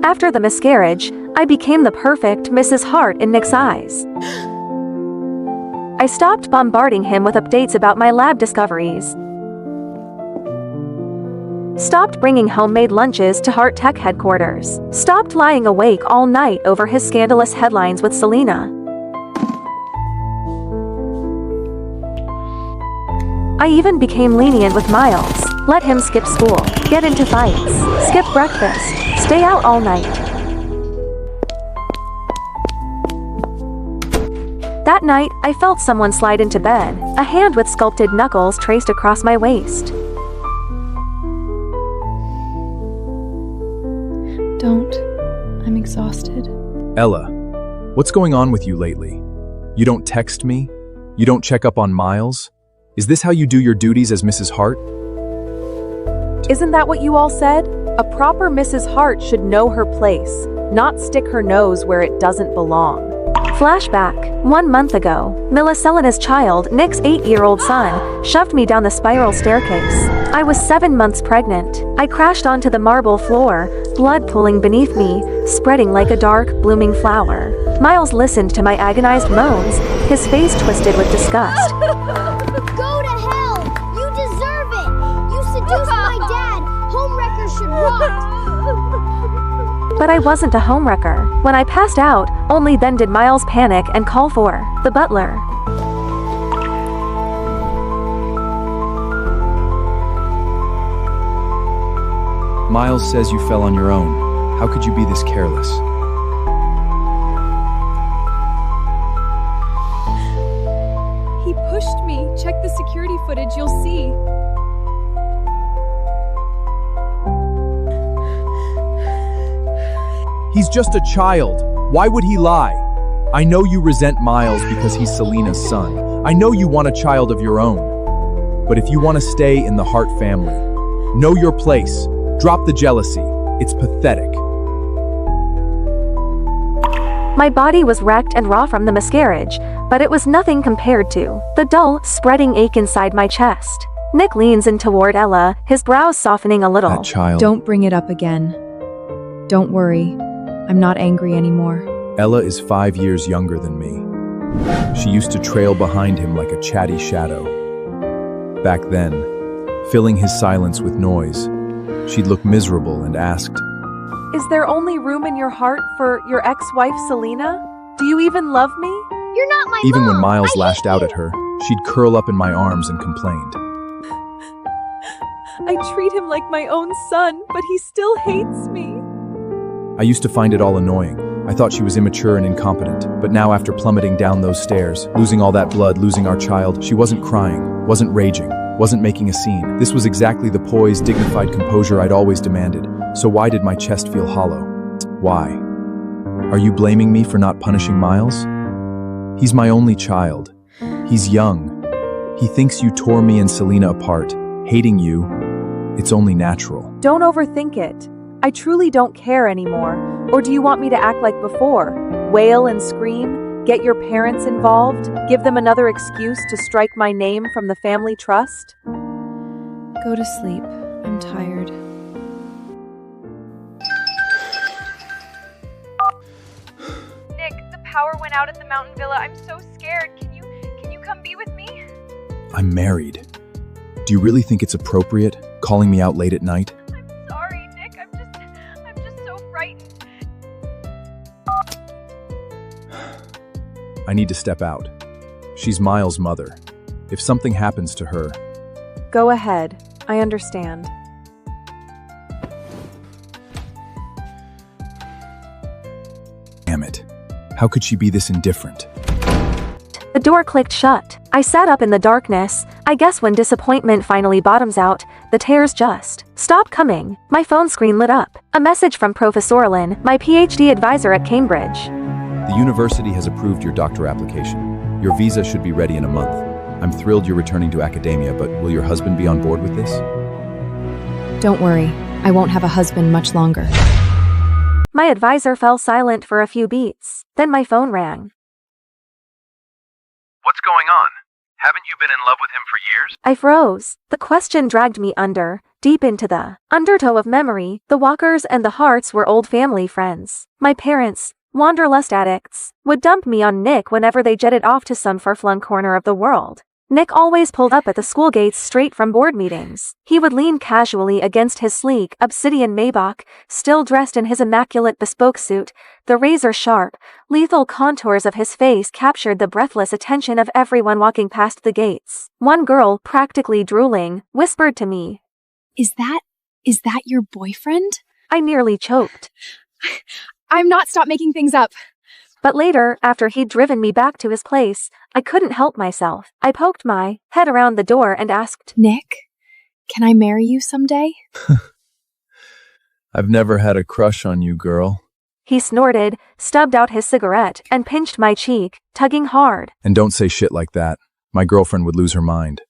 After the miscarriage, I became the perfect Mrs. Hart in Nick's eyes. I stopped bombarding him with updates about my lab discoveries. Stopped bringing homemade lunches to Hart Tech headquarters. Stopped lying awake all night over his scandalous headlines with Selena. I even became lenient with Miles. Let him skip school, get into fights, skip breakfast, stay out all night. That night, I felt someone slide into bed, a hand with sculpted knuckles traced across my waist. Don't. I'm exhausted. Ella, what's going on with you lately? You don't text me? You don't check up on Miles? Is this how you do your duties as Mrs. Hart? Isn't that what you all said? A proper Mrs. Hart should know her place, not stick her nose where it doesn't belong. Flashback. 1 month ago, Selena's child, Nick's 8-year-old son, shoved me down the spiral staircase. I was 7 months pregnant. I crashed onto the marble floor, blood pooling beneath me, spreading like a dark, blooming flower. Miles listened to my agonized moans, his face twisted with disgust. Go to hell! You deserve it! You seduced my dad! Homewreckers should rot! But I wasn't a homewrecker. When I passed out, only then did Miles panic and call for the butler. Miles says you fell on your own. How could you be this careless? He pushed me. Check the security footage, you'll see. He's just a child. Why would he lie? I know you resent Miles because he's Selena's son. I know you want a child of your own. But if you want to stay in the Hart family, know your place. Drop the jealousy. It's pathetic. My body was wrecked and raw from the miscarriage, but it was nothing compared to the dull, spreading ache inside my chest. Nick leans in toward Ella, his brows softening a little. That child. Don't bring it up again. Don't worry. I'm not angry anymore. Ella is 5 years younger than me. She used to trail behind him like a chatty shadow. Back then, filling his silence with noise, she'd look miserable and asked, Is there only room in your heart for your ex-wife, Selena? Do you even love me? You're not my even mom! when Miles I lashed hate out you. at her, she'd curl up in my arms and complained. I treat him like my own son, but he still hates me. I used to find it all annoying. I thought she was immature and incompetent. But now after plummeting down those stairs, losing all that blood, losing our child, she wasn't crying, wasn't raging, wasn't making a scene. This was exactly the poised, dignified composure I'd always demanded. So why did my chest feel hollow? Why? Are you blaming me for not punishing Miles? He's my only child. He's young. He thinks you tore me and Selena apart. Hating you, it's only natural. Don't overthink it. I truly don't care anymore. Or do you want me to act like before? Wail and scream? Get your parents involved? Give them another excuse to strike my name from the family trust? Go to sleep. I'm tired. Nick, the power went out at the mountain villa. I'm so scared. Can you come be with me? I'm married. Do you really think it's appropriate, calling me out late at night? I'm sorry, Nick. I'm just so frightened. I need to step out. She's Miles' mother. If something happens to her, Go ahead. I understand. damn it. How could she be this indifferent? The door clicked shut. I sat up in the darkness. I guess when disappointment finally bottoms out, the tears just stop coming. My phone screen lit up. A message from Professor Lynn, my PhD advisor at Cambridge. The university has approved your doctor application. Your visa should be ready in a month. I'm thrilled you're returning to academia, but will your husband be on board with this? Don't worry. I won't have a husband much longer. My advisor fell silent for a few beats. Then my phone rang. What's going on? Haven't you been in love with him for years? I froze. The question dragged me deep into the undertow of memory. The Walkers and the Harts were old family friends. My parents, wanderlust addicts, would dump me on Nick whenever they jetted off to some far-flung corner of the world. Nick always pulled up at the school gates straight from board meetings. He would lean casually against his sleek, obsidian Maybach, still dressed in his immaculate bespoke suit. The razor-sharp, lethal contours of his face captured the breathless attention of everyone walking past the gates. One girl, practically drooling, whispered to me, Is that your boyfriend? I nearly choked. I'm not. Stop making things up. But later, after he'd driven me back to his place, I couldn't help myself. I poked my head around the door and asked, Nick, can I marry you someday? I've never had a crush on you, girl. He snorted, stubbed out his cigarette, and pinched my cheek, tugging hard. And don't say shit like that. My girlfriend would lose her mind.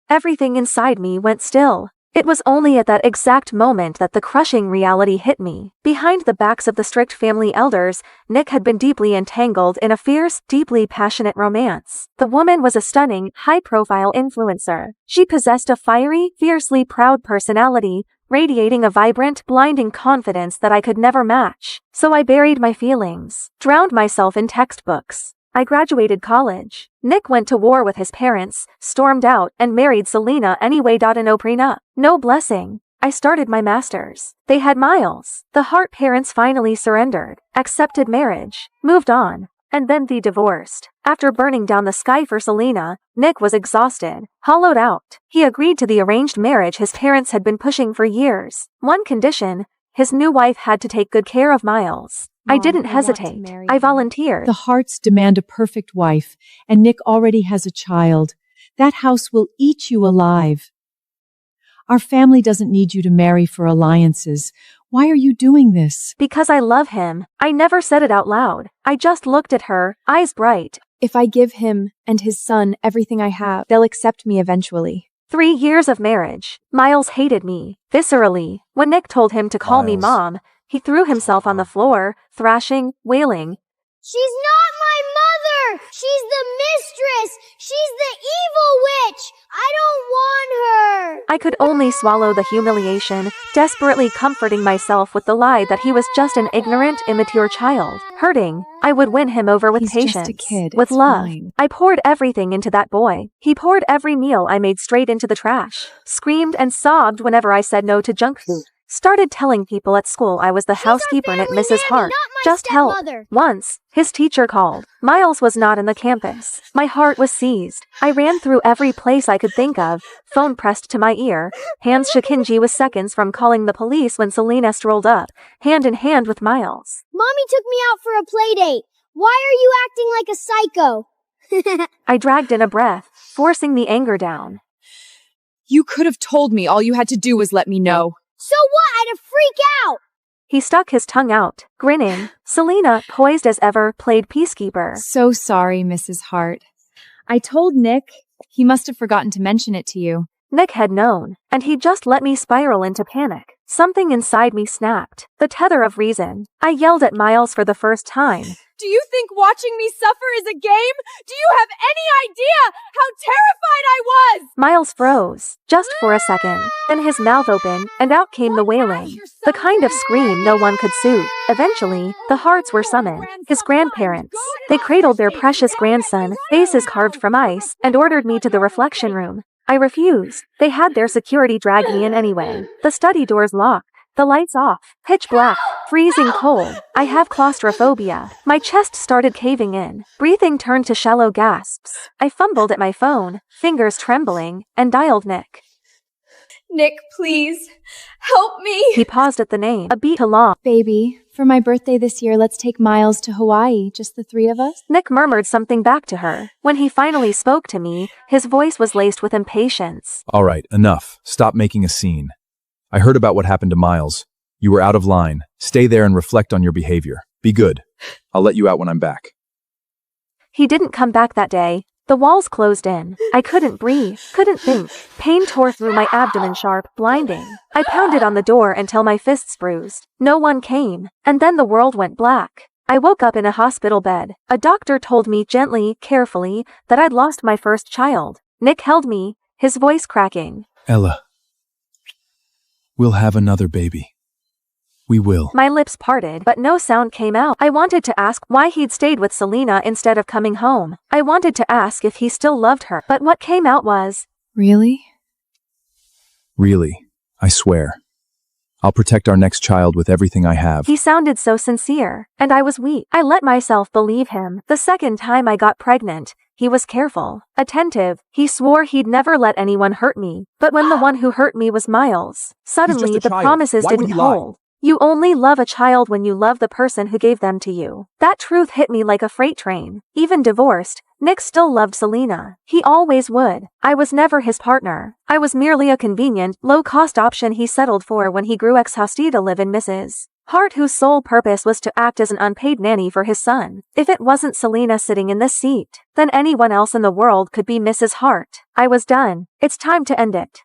Everything inside me went still. It was only at that exact moment that the crushing reality hit me. Behind the backs of the strict family elders, Nick had been deeply entangled in a fierce, deeply passionate romance. The woman was a stunning, high-profile influencer. She possessed a fiery, fiercely proud personality, radiating a vibrant, blinding confidence that I could never match. So I buried my feelings, drowned myself in textbooks. I graduated college. Nick went to war with his parents, stormed out, and married Selena anyway. No prenup, no blessing. I started my master's. They had Miles. The Hart parents finally surrendered, accepted marriage, moved on, and then they divorced. After burning down the sky for Selena, Nick was exhausted, hollowed out. He agreed to the arranged marriage his parents had been pushing for years. One condition: his new wife had to take good care of Miles. Mom, I didn't I hesitate. want to marry I you. volunteered. The Harts demand a perfect wife, and Nick already has a child. That house will eat you alive. Our family doesn't need you to marry for alliances. Why are you doing this? Because I love him. I never said it out loud. I just looked at her, eyes bright. If I give him and his son everything I have, they'll accept me eventually. 3 years of marriage. Miles hated me, viscerally. When Nick told him to call me Miles. Mom, he threw himself on the floor, thrashing, wailing. She's not my mother! She's the mistress! She's the evil witch! I don't want her! I could only swallow the humiliation, desperately comforting myself with the lie that he was just an ignorant, immature child. Hurting, I would win him over with He's patience, just a kid. with It's love. fine. I poured everything into that boy. He poured every meal I made straight into the trash, screamed and sobbed whenever I said no to junk food. Started telling people at school I was the She's our housekeeper and at family Mrs. nanny, Hart. not my Just help. stepmother. Once, his teacher called. Miles was not in the campus. My heart was seized. I ran through every place I could think of, phone pressed to my ear. Hands Shikinji was seconds from calling the police when Selena strolled up, hand in hand with Miles. Mommy took me out for a play date. Why are you acting like a psycho? I dragged in a breath, forcing the anger down. You could have told me. All you had to do was let me know. So what? I'd freak out! He stuck his tongue out, grinning. Selena, poised as ever, played peacekeeper. So sorry, Mrs. Hart. I told Nick. He must have forgotten to mention it to you. Nick had known, and he just let me spiral into panic. Something inside me snapped. The tether of reason. I yelled at Miles for the first time. Do you think watching me suffer is a game? Do you have any idea how terrified I was? Miles froze, just for a second. Then his mouth opened, and out came the wailing. The kind of scream no one could soothe. Eventually, the Harts were summoned. His grandparents. They cradled their precious grandson, faces carved from ice, and ordered me to the reflection room. I refused. They had their security drag me in anyway. The study doors locked. The lights off. Pitch black. Freezing cold. I have claustrophobia. My chest started caving in. Breathing turned to shallow gasps. I fumbled at my phone, fingers trembling, and dialed Nick. Nick, please. Help me. He paused at the name, a beat too long. Baby, for my birthday this year, let's take Miles to Hawaii, just the 3 of us. Nick murmured something back to her. When he finally spoke to me, his voice was laced with impatience. All right, enough. Stop making a scene. I heard about what happened to Miles. You were out of line. Stay there and reflect on your behavior. Be good. I'll let you out when I'm back. He didn't come back that day. The walls closed in. I couldn't breathe, couldn't think. Pain tore through my abdomen sharp, blinding. I pounded on the door until my fists bruised. No one came. And then the world went black. I woke up in a hospital bed. A doctor told me gently, carefully, that I'd lost my first child. Nick held me, his voice cracking. Ella, we'll have another baby. We will. My lips parted, but no sound came out. I wanted to ask why he'd stayed with Selena instead of coming home. I wanted to ask if he still loved her, but what came out was, Really? Really, I swear. I'll protect our next child with everything I have. he sounded so sincere, and I was weak. I let myself believe him. The second time I got pregnant, he was careful, attentive. He swore he'd never let anyone hurt me. But when the one who hurt me was Miles, suddenly the promises didn't hold. You only love a child when you love the person who gave them to you. That truth hit me like a freight train. Even divorced, Nick still loved Selena. He always would. I was never his partner. I was merely a convenient, low-cost option he settled for when he grew ex-hostie to live in Mrs. Hart, whose sole purpose was to act as an unpaid nanny for his son. If it wasn't Selena sitting in this seat, then anyone else in the world could be Mrs. Hart. I was done. It's time to end it.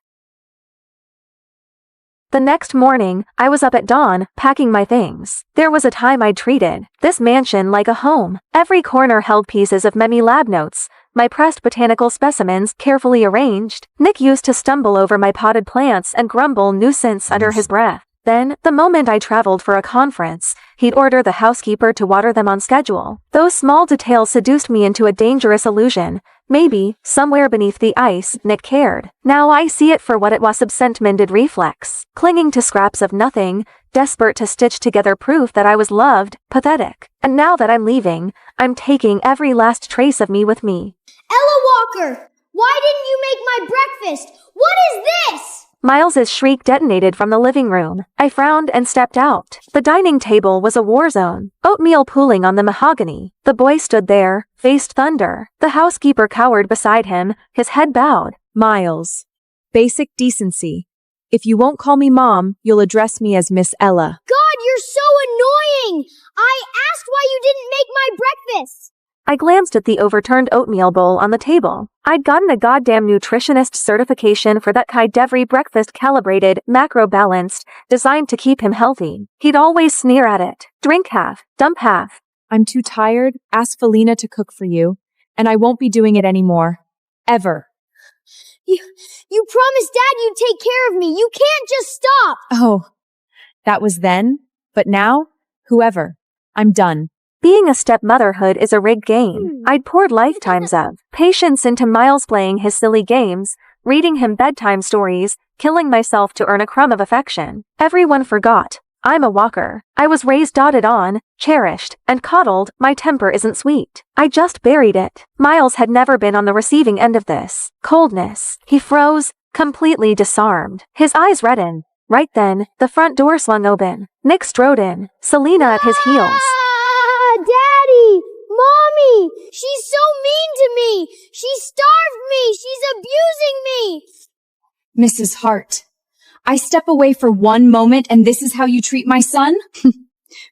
The next morning, I was up at dawn, packing my things. There was a time I'd treated this mansion like a home. Every corner held pieces of Memi lab notes, my pressed botanical specimens carefully arranged. Nick used to stumble over my potted plants and grumble nuisance under his breath. Then, the moment I traveled for a conference, he'd order the housekeeper to water them on schedule. Those small details seduced me into a dangerous illusion. Maybe, somewhere beneath the ice, Nick cared. Now I see it for what it was, absent-minded reflex. Clinging to scraps of nothing, desperate to stitch together proof that I was loved, pathetic. And now that I'm leaving, I'm taking every last trace of me with me. Ella Walker, why didn't you make my breakfast? What is this? Miles's shriek detonated from the living room. I frowned and stepped out. The dining table was a war zone. Oatmeal pooling on the mahogany. The boy stood there, faced thunder. The housekeeper cowered beside him, his head bowed. Miles. Basic decency. If you won't call me Mom, you'll address me as Miss Ella. God, you're so annoying! I asked why you didn't make my breakfast! I glanced at the overturned oatmeal bowl on the table. I'd gotten a goddamn nutritionist certification for that kind every breakfast, calibrated, macro-balanced, designed to keep him healthy. He'd always sneer at it. Drink half, dump half. I'm too tired. Ask Felina to cook for you, and I won't be doing it anymore. Ever. You promised Dad you'd take care of me. You can't just stop. Oh, that was then, but now, whoever. I'm done. Being a stepmotherhood is a rigged game. I'd poured lifetimes of patience into Miles playing his silly games, reading him bedtime stories, killing myself to earn a crumb of affection. Everyone forgot. I'm a Walker. I was raised, doted on, cherished, and coddled. My temper isn't sweet. I just buried it. Miles had never been on the receiving end of this coldness. He froze, completely disarmed. His eyes reddened. Right then, the front door swung open. Nick strode in, Selena at his heels. Daddy! Mommy! She's so mean to me! She starved me! She's abusing me! Mrs. Hart, I step away for one moment and this is how you treat my son?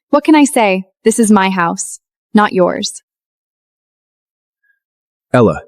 What can I say? This is my house, not yours. Ella,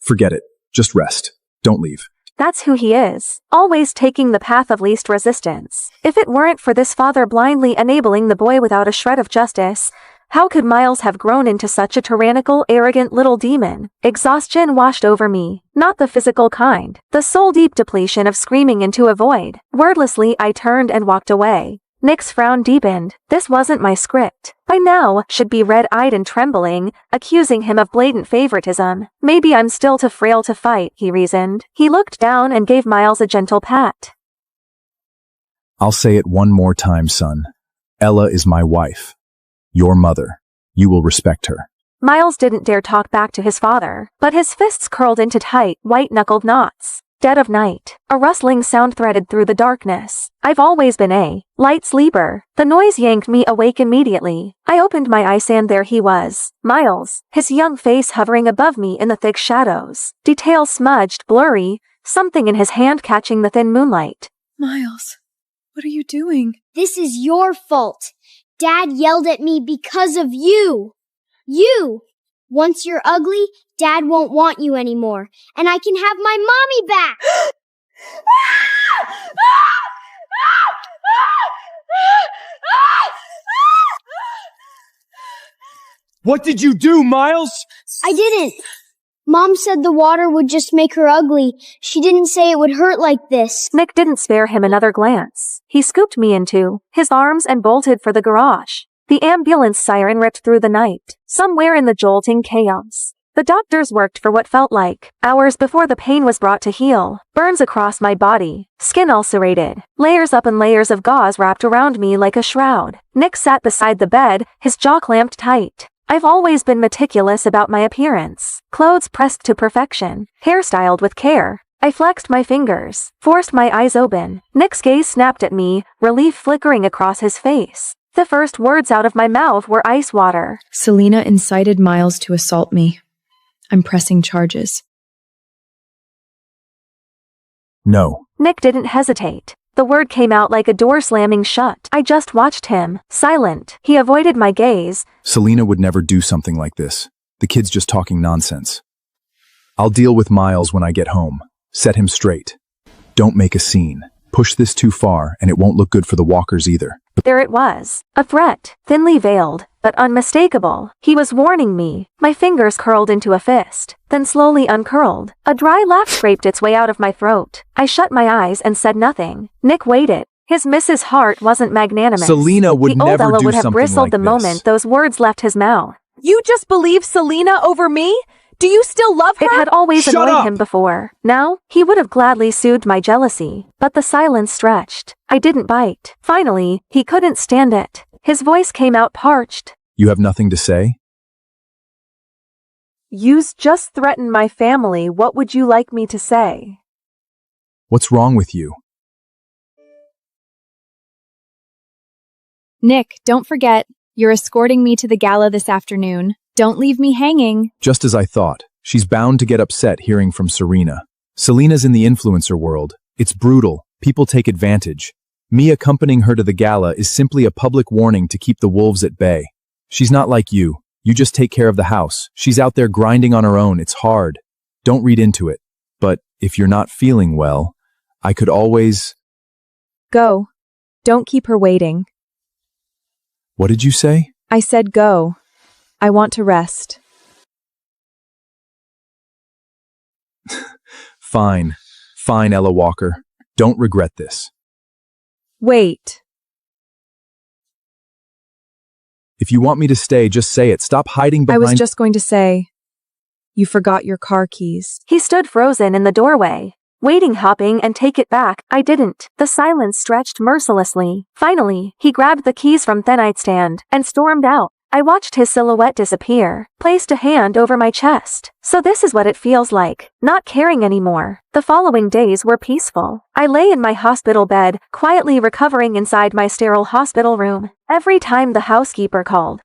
forget it. Just rest. Don't leave. That's who he is, always taking the path of least resistance. If it weren't for this father blindly enabling the boy without a shred of justice, how could Miles have grown into such a tyrannical, arrogant little demon? Exhaustion washed over me, not the physical kind, the soul-deep depletion of screaming into a void. Wordlessly, I turned and walked away. Nick's frown deepened. This wasn't my script. By now, should be red-eyed and trembling, accusing him of blatant favoritism. Maybe I'm still too frail to fight, he reasoned. He looked down and gave Miles a gentle pat. I'll say it one more time, son. Ella is my wife. Your mother. You will respect her. Miles didn't dare talk back to his father, but his fists curled into tight, white-knuckled knots. Dead of night. A rustling sound threaded through the darkness. I've always been a light sleeper. The noise yanked me awake immediately. I opened my eyes and there he was. Miles, his young face hovering above me in the thick shadows. Details smudged, blurry, something in his hand catching the thin moonlight. Miles, what are you doing? This is your fault. Dad yelled at me because of you. You! Once you're ugly, Dad won't want you anymore, and I can have my mommy back! What did you do, Miles? I didn't. Mom said the water would just make her ugly. She didn't say it would hurt like this. Nick didn't spare him another glance. He scooped me into his arms and bolted for the garage. The ambulance siren ripped through the night, somewhere in the jolting chaos. The doctors worked for what felt like hours before the pain was brought to heal. Burns across my body, skin ulcerated, layers up and layers of gauze wrapped around me like a shroud. Nick sat beside the bed, his jaw clamped tight. I've always been meticulous about my appearance. Clothes pressed to perfection, hairstyled with care. I flexed my fingers, forced my eyes open. Nick's gaze snapped at me, relief flickering across his face. The first words out of my mouth were ice water. Selena incited Miles to assault me. I'm pressing charges. No. Nick didn't hesitate. The word came out like a door slamming shut. I just watched him, silent. He avoided my gaze. Selena would never do something like this. The kid's just talking nonsense. I'll deal with Miles when I get home. Set him straight. Don't make a scene. Push this too far, and it won't look good for the walkers either. There it was. A threat, thinly veiled, but unmistakable. He was warning me. My fingers curled into a fist, then slowly uncurled. A dry laugh scraped its way out of my throat. I shut my eyes and said nothing. Nick waited. His Mrs. Hart wasn't magnanimous. Selena would the old never Ella do would have something bristled like the this. moment those words left his mouth. You just believe Selena over me? Do you still love her? It had always Shut annoyed up! him before. Now, he would have gladly soothed my jealousy. But the silence stretched. I didn't bite. Finally, he couldn't stand it. His voice came out parched. You have nothing to say? You's just threatened my family. What would you like me to say? What's wrong with you? Nick, don't forget, you're escorting me to the gala this afternoon. Don't leave me hanging. Just as I thought. She's bound to get upset hearing from Serena. Selena's in the influencer world. It's brutal. People take advantage. Me accompanying her to the gala is simply a public warning to keep the wolves at bay. She's not like you. You just take care of the house. She's out there grinding on her own. It's hard. Don't read into it. But if you're not feeling well, I could always... Go. Don't keep her waiting. What did you say? I said go. I want to rest. Fine. Fine, Ella Walker. Don't regret this. Wait. If you want me to stay, just say it. Stop hiding behind... I was just going to say, you forgot your car keys. He stood frozen in the doorway, waiting, hopping, and take it back. I didn't. The silence stretched mercilessly. Finally, he grabbed the keys from the nightstand and stormed out. I watched his silhouette disappear, placed a hand over my chest. So this is what it feels like, not caring anymore. The following days were peaceful. I lay in my hospital bed, quietly recovering inside my sterile hospital room. Every time the housekeeper called,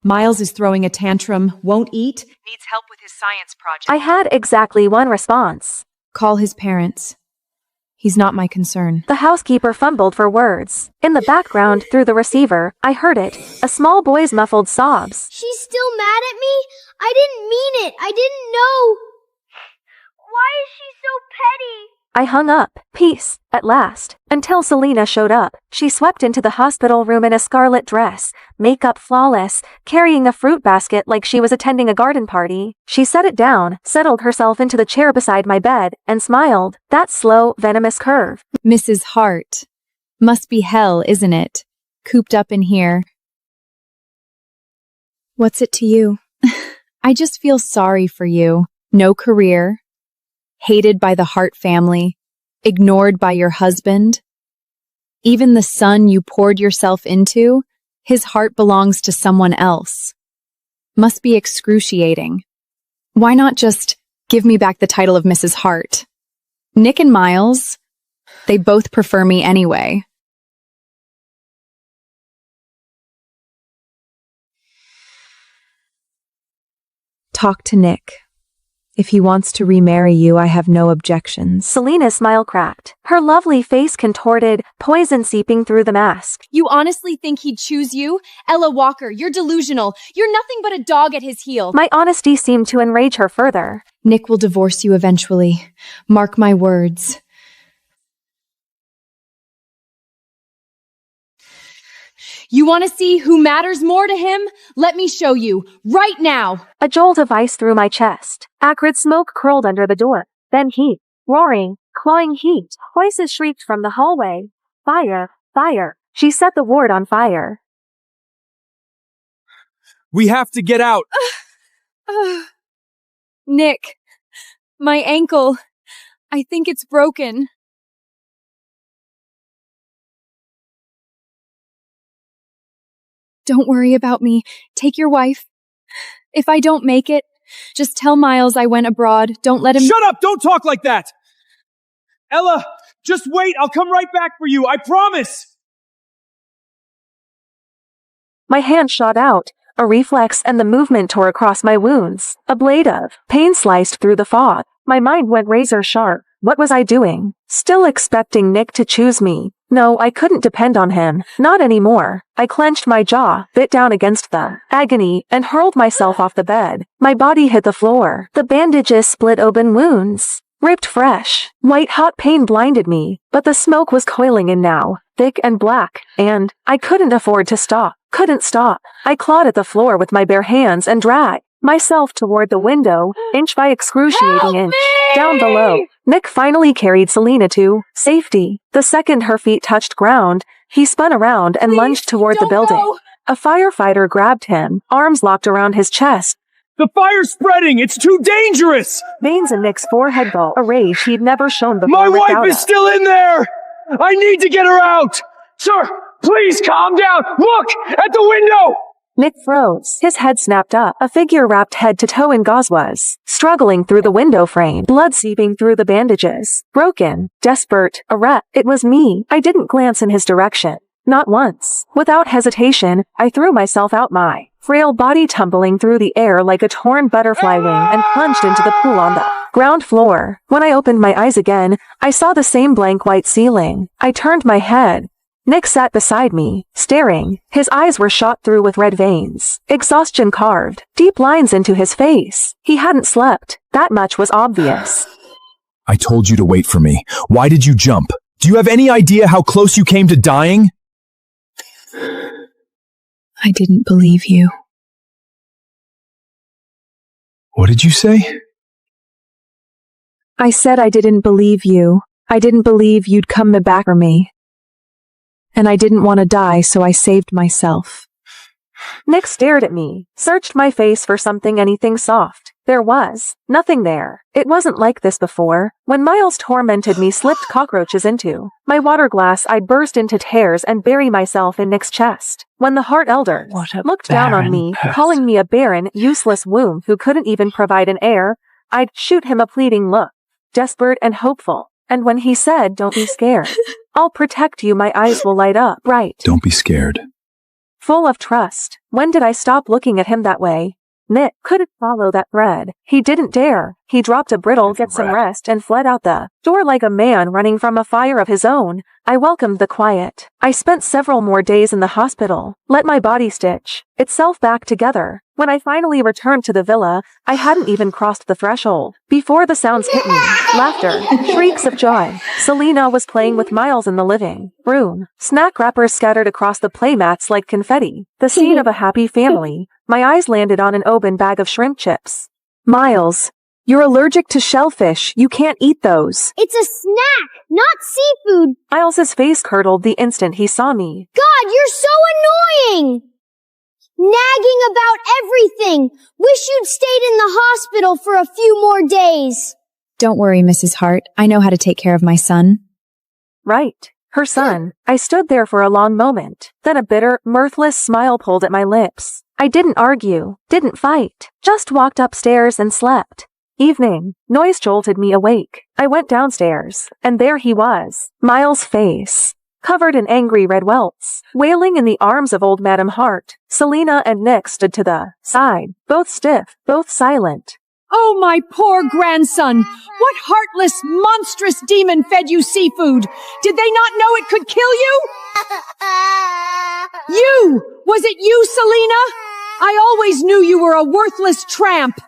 Miles is throwing a tantrum, won't eat, needs help with his science project. I had exactly one response. Call his parents. He's not my concern. The housekeeper fumbled for words. In the background, through the receiver, I heard it, a small boy's muffled sobs. She's still mad at me? I didn't mean it. I didn't know. Why is she so petty? I hung up. Peace, at last, until Selena showed up. She swept into the hospital room in a scarlet dress, makeup flawless, carrying a fruit basket like she was attending a garden party. She set it down, settled herself into the chair beside my bed, and smiled. That slow, venomous curve. Mrs. Hart. Must be hell, isn't it? Cooped up in here. What's it to you? I just feel sorry for you. No career. Hated by the Hart family. Ignored by your husband. Even the son you poured yourself into, his heart belongs to someone else. Must be excruciating. Why not just give me back the title of Mrs. Hart? Nick and Miles, they both prefer me anyway. Talk to Nick. If he wants to remarry you, I have no objections. Selena's smile cracked, her lovely face contorted, poison seeping through the mask. You honestly think he'd choose you? Ella Walker, you're delusional. You're nothing but a dog at his heel. My honesty seemed to enrage her further. Nick will divorce you eventually. Mark my words. You want to see who matters more to him? Let me show you, right now. A jolt of ice through my chest. Acrid smoke curled under the door. Then heat. Roaring, clawing heat. Voices shrieked from the hallway. Fire, fire. She set the ward on fire. We have to get out! Nick, my ankle. I think it's broken. Don't worry about me. Take your wife. If I don't make it, just tell Miles I went abroad. Don't let him— Shut up! Don't talk like that! Ella, just wait! I'll come right back for you, I promise! My hand shot out. A reflex and the movement tore across my wounds. A blade of pain sliced through the fog. My mind went razor sharp. What was I doing? Still expecting Nick to choose me. No, I couldn't depend on him. Not anymore. I clenched my jaw, bit down against the agony, and hurled myself off the bed. My body hit the floor. The bandages split open wounds. Ripped fresh. White-hot pain blinded me, but the smoke was coiling in now, thick and black, and I couldn't afford to stop. Couldn't stop. I clawed at the floor with my bare hands and dragged myself toward the window, inch by excruciating inch. Down below, Nick finally carried Selena to safety. The second her feet touched ground, he spun around and lunged toward the building. Go. A firefighter grabbed him, arms locked around his chest. The fire's spreading! It's too dangerous! Veins in Nick's forehead glow, a rage he'd never shown before. My without wife is us. still in there! I need to get her out! Sir, please calm down! Look! At the window! Nick froze. His head snapped up. A figure wrapped head to toe in gauze was struggling through the window frame, blood seeping through the bandages. Broken, desperate, a wreck. It was me. I didn't glance in his direction. Not once. Without hesitation, I threw myself out, my frail body tumbling through the air like a torn butterfly wing, and plunged into the pool on the ground floor. When I opened my eyes again, I saw the same blank white ceiling. I turned my head. Nick sat beside me, staring. His eyes were shot through with red veins. Exhaustion carved deep lines into his face. He hadn't slept. That much was obvious. I told you to wait for me. Why did you jump? Do you have any idea how close you came to dying? I didn't believe you. What did you say? I said I didn't believe you. I didn't believe you'd come back for me. And I didn't want to die, so I saved myself. Nick stared at me, searched my face for something, anything soft. There was nothing there. It wasn't like this before. When Miles tormented me, slipped cockroaches into my water glass, I'd burst into tears and bury myself in Nick's chest. When the Heart Elder looked down on me, calling me a barren, useless womb who couldn't even provide an heir, I'd shoot him a pleading look, desperate and hopeful. And when he said, "Don't be scared. I'll protect you," my eyes will light up bright. Don't be scared. Full of trust. When did I stop looking at him that way? Nick couldn't follow that thread. He didn't dare. He dropped a brittle, "Get some rest," and fled out the door like a man running from a fire of his own. I welcomed the quiet. I spent several more days in the hospital, let my body stitch itself back together. When I finally returned to the villa, I hadn't even crossed the threshold before the sounds hit me. Laughter, shrieks of joy. Selena was playing with Miles in the living room. Snack wrappers scattered across the playmats like confetti. The scene of a happy family. My eyes landed on an open bag of shrimp chips. Miles, you're allergic to shellfish. You can't eat those. It's a snack, not seafood. Miles's face curdled the instant he saw me. God, you're so annoying! Nagging about everything. Wish you'd stayed in the hospital for a few more days. Don't worry, Mrs. Hart. I know how to take care of my son. Right. Her son. I stood there for a long moment. Then a bitter, mirthless smile pulled at my lips. I didn't argue, didn't fight, just walked upstairs and slept. Evening. Noise jolted me awake. I went downstairs, and there he was. Miles' face, covered in angry red welts, wailing in the arms of old Madam Hart. Selena and Nick stood to the side, both stiff, both silent. Oh, my poor grandson! What heartless, monstrous demon fed you seafood? Did they not know it could kill you? You! Was it you, Selena? I always knew you were a worthless tramp!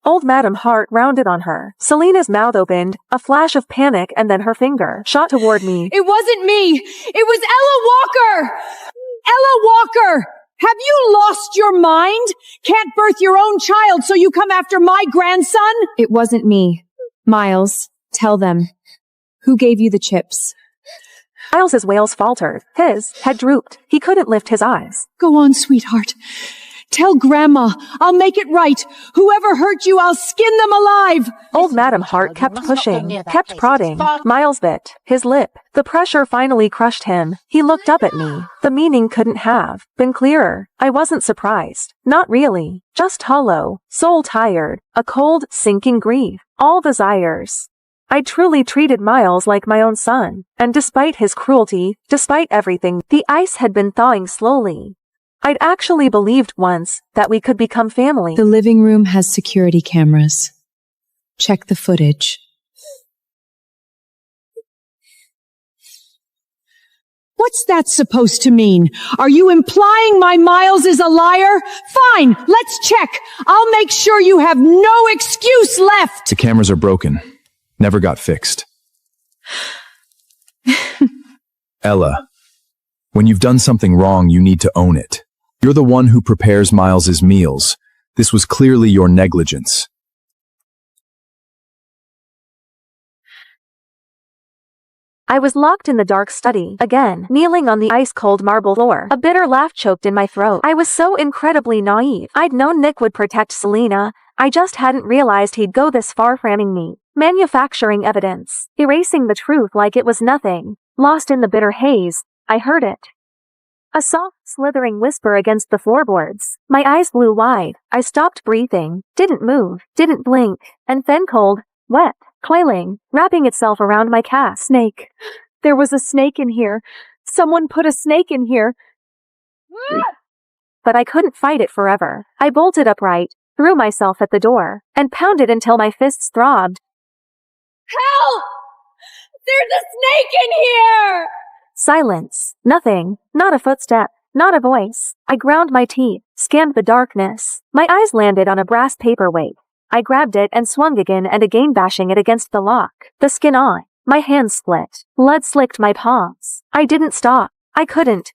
Old Madam Hart rounded on her. Selena's mouth opened, a flash of panic, and then her finger shot toward me. It wasn't me! It was Ella Walker! Ella Walker! Have you lost your mind? Can't birth your own child, so you come after my grandson? It wasn't me. Miles, tell them. Who gave you the chips? Miles's wails faltered. His head drooped. He couldn't lift his eyes. Go on, sweetheart. Tell Grandma. I'll make it right. Whoever hurt you, I'll skin them alive. Old Madam Hart kept pushing, kept prodding. Miles bit his lip. The pressure finally crushed him. He looked up at me. The meaning couldn't have been clearer. I wasn't surprised. Not really. Just hollow, soul tired, a cold, sinking grief. All desires. I truly treated Miles like my own son. And despite his cruelty, despite everything, the ice had been thawing slowly. I'd actually believed once that we could become family. The living room has security cameras. Check the footage. What's that supposed to mean? Are you implying my Miles is a liar? Fine, let's check. I'll make sure you have no excuse left. The cameras are broken. Never got fixed. Ella, when you've done something wrong, you need to own it. You're the one who prepares Miles's meals. This was clearly your negligence. I was locked in the dark study, again, kneeling on the ice-cold marble floor. A bitter laugh choked in my throat. I was so incredibly naive. I'd known Nick would protect Selena. I just hadn't realized he'd go this far framing me. Manufacturing evidence. Erasing the truth like it was nothing. Lost in the bitter haze, I heard it. A soft, slithering whisper against the floorboards. My eyes flew wide. I stopped breathing, didn't move, didn't blink, and then cold, wet, coiling, wrapping itself around my calf. Snake. There was a snake in here. Someone put a snake in here. But I couldn't fight it forever. I bolted upright, threw myself at the door, and pounded until my fists throbbed. Help! There's a snake in here! Silence. Nothing. Not a footstep. Not a voice. I ground my teeth, scanned the darkness. My eyes landed on a brass paperweight. I grabbed it and swung again and again, bashing it against the lock. The skin on. My hands split. Blood slicked my palms. I didn't stop. I couldn't.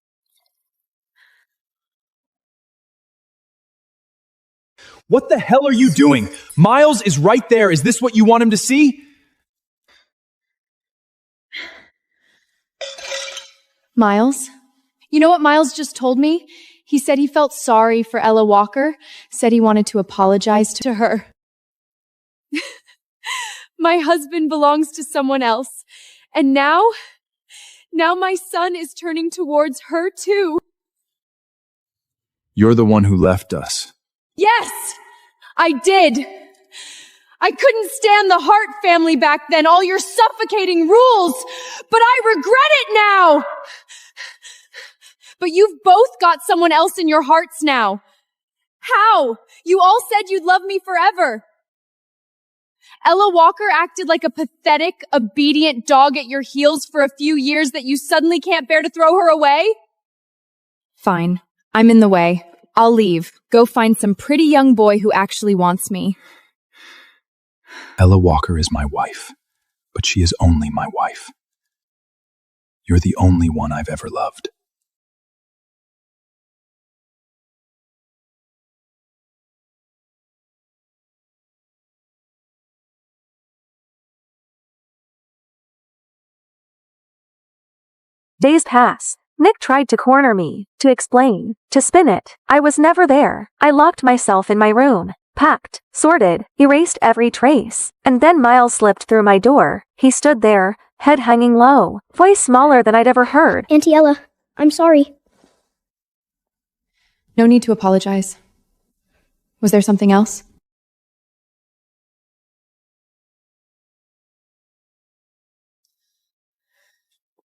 What the hell are you doing? Miles is right there. Is this what you want him to see? Miles? You know what Miles just told me? He said he felt sorry for Ella Walker, said he wanted to apologize to her. My husband belongs to someone else. And now my son is turning towards her too. You're the one who left us. Yes, I did. I couldn't stand the Hart family back then, all your suffocating rules, but I regret it now. But you've both got someone else in your hearts now. How? You all said you'd love me forever. Ella Walker acted like a pathetic, obedient dog at your heels for a few years that you suddenly can't bear to throw her away? Fine. I'm in the way. I'll leave. Go find some pretty young boy who actually wants me. Ella Walker is my wife, but she is only my wife. You're the only one I've ever loved. Days passed. Nick tried to corner me, to explain, to spin it. I was never there. I locked myself in my room, packed, sorted, erased every trace. And then Miles slipped through my door. He stood there, head hanging low, voice smaller than I'd ever heard. Auntie Ella, I'm sorry. No need to apologize. Was there something else?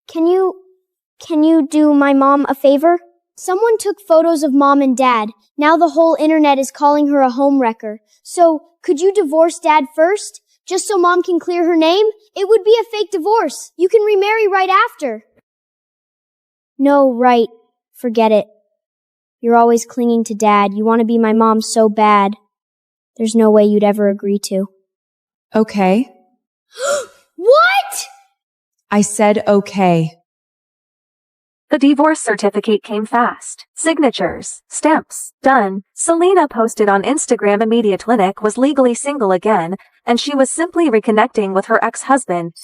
Can you do my mom a favor? Someone took photos of Mom and Dad. Now the whole internet is calling her a homewrecker. So, could you divorce Dad first? Just so Mom can clear her name? It would be a fake divorce. You can remarry right after. No, right. Forget it. You're always clinging to Dad. You want to be my mom so bad. There's no way you'd ever agree to. Okay. What? I said okay. The divorce certificate came fast. Signatures, stamps, done. Selena posted on Instagram immediately Nick was legally single again, and she was simply reconnecting with her ex-husband.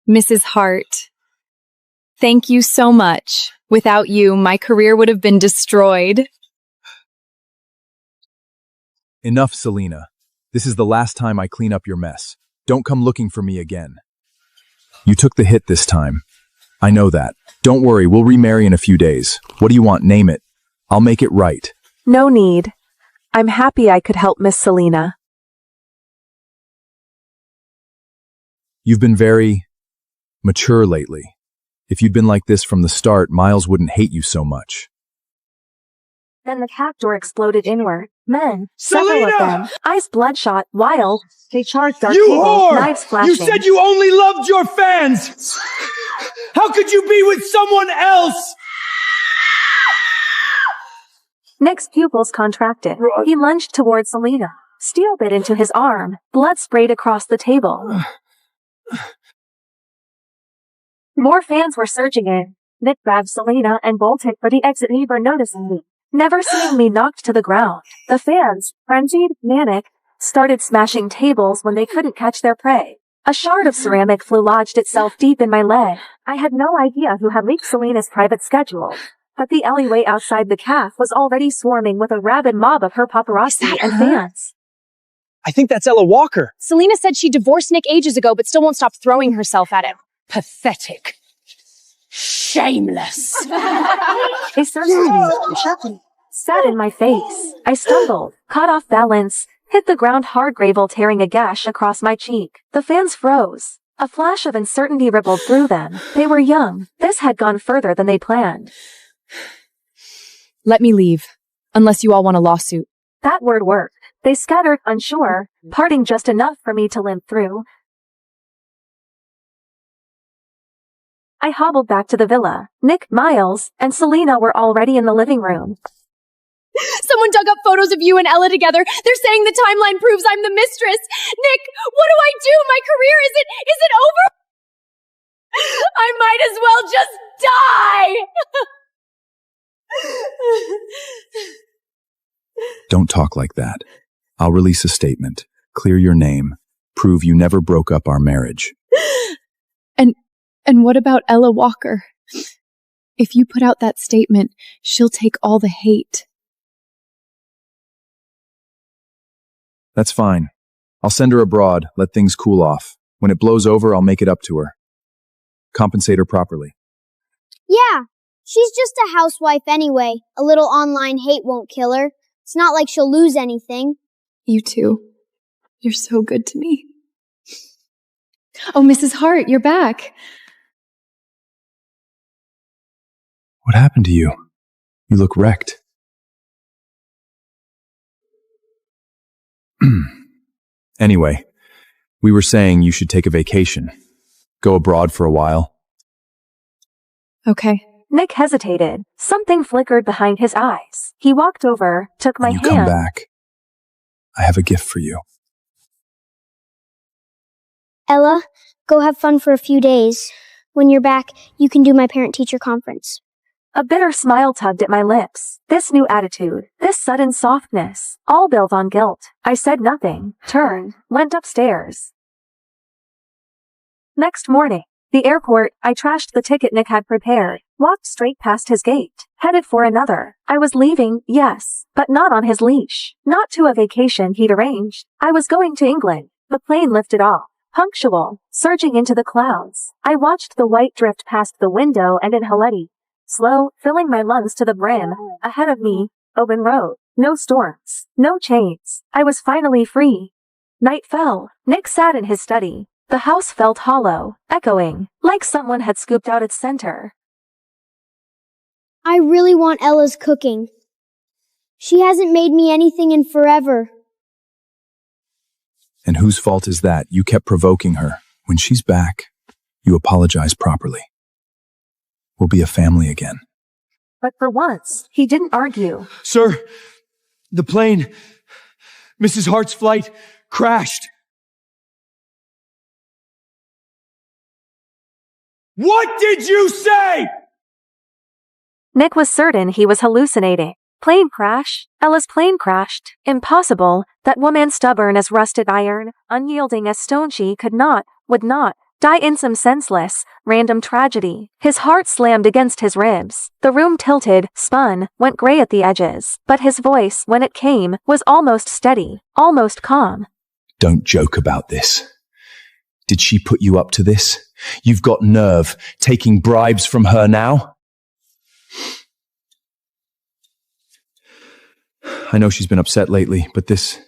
Mrs. Hart, thank you so much. Without you, my career would have been destroyed. Enough, Selena. This is the last time I clean up your mess. Don't come looking for me again. You took the hit this time. I know that. Don't worry, we'll remarry in a few days. What do you want? Name it. I'll make it right. No need. I'm happy I could help Miss Selena. You've been very mature lately. If you'd been like this from the start, Miles wouldn't hate you so much. Then the cat door exploded inward. Men, several of them, eyes bloodshot, wild. They charged our table, knives flashing. You said you only loved your fans! How could you be with someone else? Nick's pupils contracted. He lunged towards Selena. Steel bit into his arm. Blood sprayed across the table. More fans were surging in. Nick grabbed Selena and bolted for the exit, never noticing me. Never seeing me knocked to the ground. The fans, frenzied, manic, started smashing tables when they couldn't catch their prey. A shard of ceramic lodged itself deep in my leg. I had no idea who had leaked Selena's private schedule, but the alleyway outside the cafe was already swarming with a rabid mob of her paparazzi and fans. I think that's Ella Walker. Selena said she divorced Nick ages ago, but still won't stop throwing herself at him. Pathetic. Shameless. They searched me, sharply, sat in my face. I stumbled, caught off balance, hit the ground hard, gravel tearing a gash across my cheek. The fans froze. A flash of uncertainty rippled through them. They were young. This had gone further than they planned. Let me leave, unless you all want a lawsuit. That word worked. They scattered, unsure, parting just enough for me to limp through. I hobbled back to the villa. Nick, Miles, and Selena were already in the living room. Someone dug up photos of you and Ella together. They're saying the timeline proves I'm the mistress. Nick, what do I do? My career isn't over? I might as well just die! Don't talk like that. I'll release a statement. Clear your name. Prove you never broke up our marriage. And what about Ella Walker? If you put out that statement, she'll take all the hate. That's fine. I'll send her abroad, let things cool off. When it blows over, I'll make it up to her. Compensate her properly. Yeah, she's just a housewife anyway. A little online hate won't kill her. It's not like she'll lose anything. You too. You're so good to me. Oh, Mrs. Hart, you're back. What happened to you? You look wrecked. Anyway, we were saying you should take a vacation. Go abroad for a while. Okay. Nick hesitated. Something flickered behind his eyes. He walked over, took my hand. When you come back, I have a gift for you. Ella, go have fun for a few days. When you're back, you can do my parent-teacher conference. A bitter smile tugged at my lips. This new attitude, this sudden softness, all built on guilt. I said nothing, turned, went upstairs. Next morning, the airport, I trashed the ticket Nick had prepared, walked straight past his gate, headed for another. I was leaving, yes, but not on his leash, not to a vacation he'd arranged. I was going to England. The plane lifted off, punctual, surging into the clouds. I watched the white drift past the window and in Hawaii. Slow, filling my lungs to the brim. Ahead of me, open road. No storms, no chains. I was finally free. Night fell. Nick sat in his study. The house felt hollow, echoing, like someone had scooped out its center. I really want Ella's cooking. She hasn't made me anything in forever. And whose fault is that? You kept provoking her. When she's back, you apologize properly. We'll be a family again. But for once, he didn't argue. Sir, the plane, Mrs. Hart's flight, crashed. What did you say? Nick was certain he was hallucinating. Plane crash? Ella's plane crashed. Impossible. That woman, stubborn as rusted iron, unyielding as stone, she could not, would not, die in some senseless, random tragedy. His heart slammed against his ribs. The room tilted, spun, went gray at the edges. But his voice, when it came, was almost steady, almost calm. Don't joke about this. Did she put you up to this? You've got nerve, taking bribes from her now? I know she's been upset lately, but this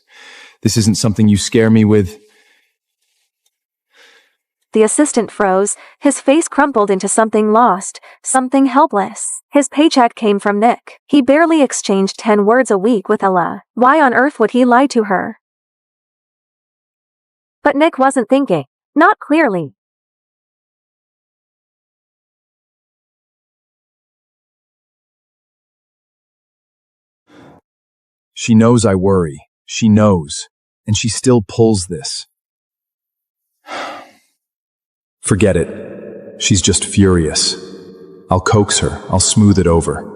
isn't something you scare me with. The assistant froze, his face crumpled into something lost, something helpless. His paycheck came from Nick. He barely exchanged 10 words a week with Ella. Why on earth would he lie to her? But Nick wasn't thinking. Not clearly. She knows I worry. She knows. And she still pulls this. Forget it. She's just furious. I'll coax her. I'll smooth it over.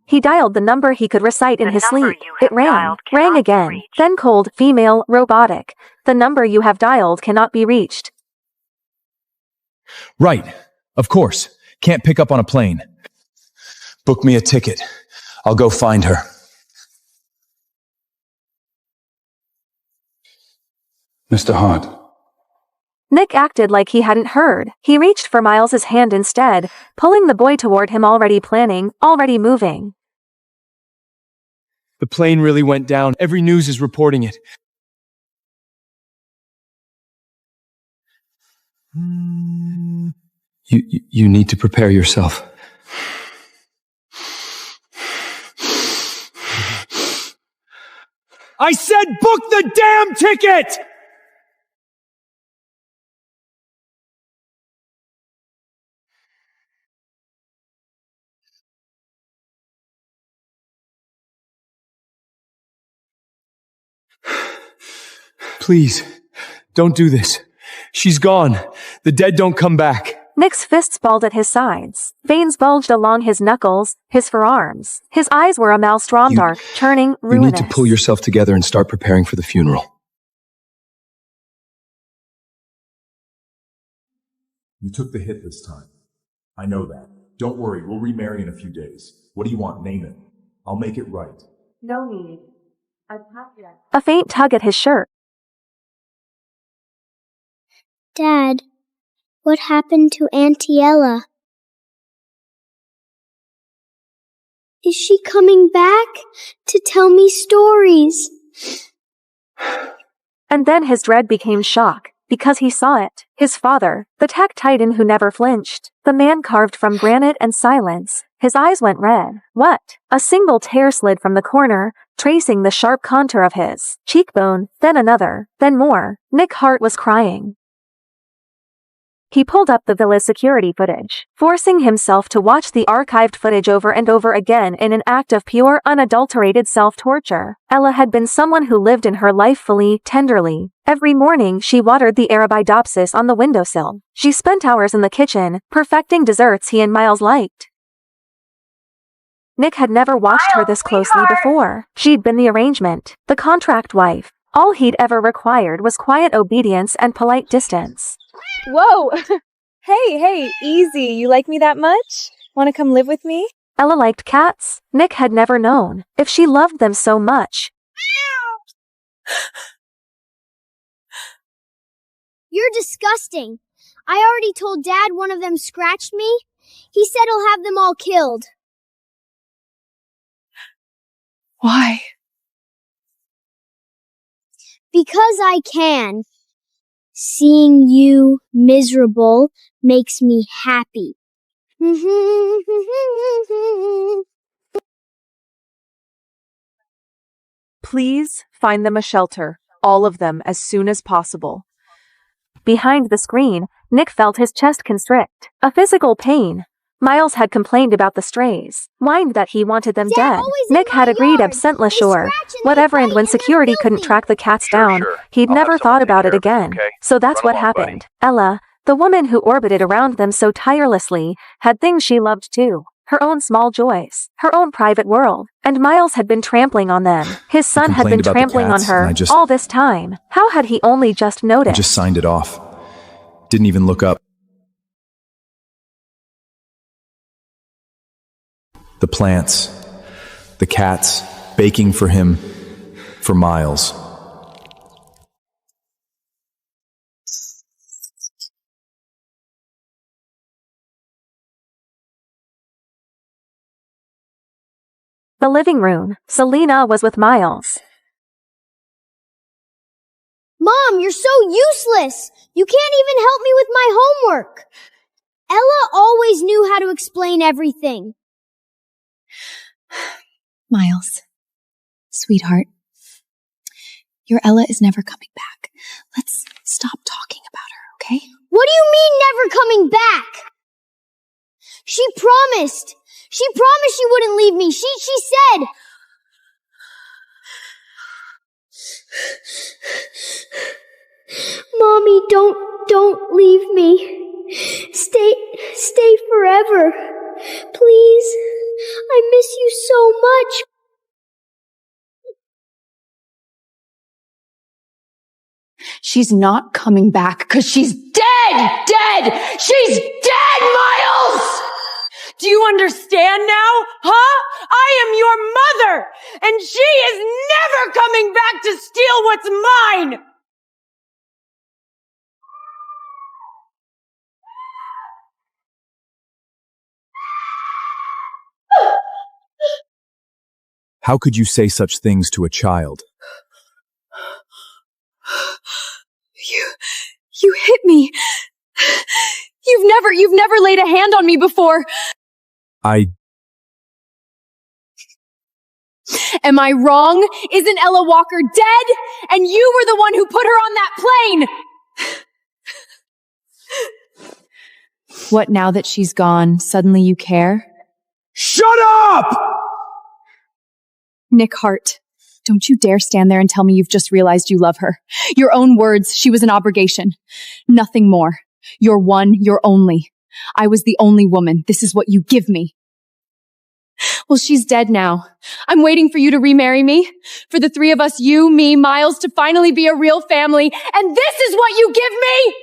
He dialed the number he could recite in his sleep. It rang again. Then cold, female, robotic. The number you have dialed cannot be reached. Right. Of course. Can't pick up on a plane. Book me a ticket. I'll go find her. Mr. Hart. Nick acted like he hadn't heard. He reached for Miles's hand instead, pulling the boy toward him, already planning, already moving. The plane really went down. Every news is reporting it. You need to prepare yourself. I said book the damn ticket! Please, don't do this. She's gone. The dead don't come back. Nick's fists balled at his sides. Veins bulged along his knuckles, his forearms. His eyes were a maelstrom dark, churning, ruinous. You need to pull yourself together and start preparing for the funeral. You took the hit this time. I know that. Don't worry, we'll remarry in a few days. What do you want? Name it. I'll make it right. No need. A faint tug at his shirt. Dad, what happened to Auntie Ella? Is she coming back to tell me stories? And then his dread became shock, because he saw it. His father, the tech titan who never flinched, the man carved from granite and silence. His eyes went red. What? A single tear slid from the corner, tracing the sharp contour of his cheekbone, then another, then more. Nick Hart was crying. He pulled up the villa's security footage, forcing himself to watch the archived footage over and over again in an act of pure, unadulterated self-torture. Ella had been someone who lived in her life fully, tenderly. Every morning she watered the Arabidopsis on the windowsill. She spent hours in the kitchen, perfecting desserts he and Miles liked. Nick had never watched her this closely before. She'd been the arrangement, the contract wife. All he'd ever required was quiet obedience and polite distance. Whoa! Hey, easy. You like me that much? Want to come live with me? Ella liked cats. Nick had never known if she loved them so much. You're disgusting. I already told Dad one of them scratched me. He said he'll have them all killed. Why? Because I can. Seeing you miserable makes me happy. Please find them a shelter, all of them, as soon as possible. Behind the screen, Nick felt his chest constrict. A physical pain. Miles had complained about the strays, whined that he wanted them dead. Nick had agreed absently, sure, whatever, and when security couldn't track the cats down, he'd never thought about it again. So that's what happened. Ella, The woman who orbited around them so tirelessly had things she loved too. Her own small joys, her own private world, and Miles had been trampling on them. His son had been complained about the trampling on cats, her and all this time. How had he only just I noticed? just signed it off. Didn't even look up. The plants, the cats, baking for him, for Miles. The living room. Selena was with Miles. Mom, you're so useless! You can't even help me with my homework! Ella always knew how to explain everything. Miles, sweetheart, your Ella is never coming back. Let's stop talking about her, okay? What do you mean never coming back? She promised! She promised she wouldn't leave me. She said... Mommy, don't leave me. Stay forever. Please. I miss you so much. She's not coming back because she's dead! Dead! She's dead, Miles! Do you understand now? Huh? I am your mother, and she is never coming back to steal what's mine! How could you say such things to a child? You hit me. You've never laid a hand on me before. Am I wrong? Isn't Ella Walker dead? And you were the one who put her on that plane! What, now that she's gone, suddenly you care? Shut up! Nick Hart, don't you dare stand there and tell me you've just realized you love her. Your own words, she was an obligation. Nothing more. You're one, you're only. I was the only woman. This is what you give me. Well, she's dead now. I'm waiting for you to remarry me. For the three of us, you, me, Miles, to finally be a real family. And this is what you give me!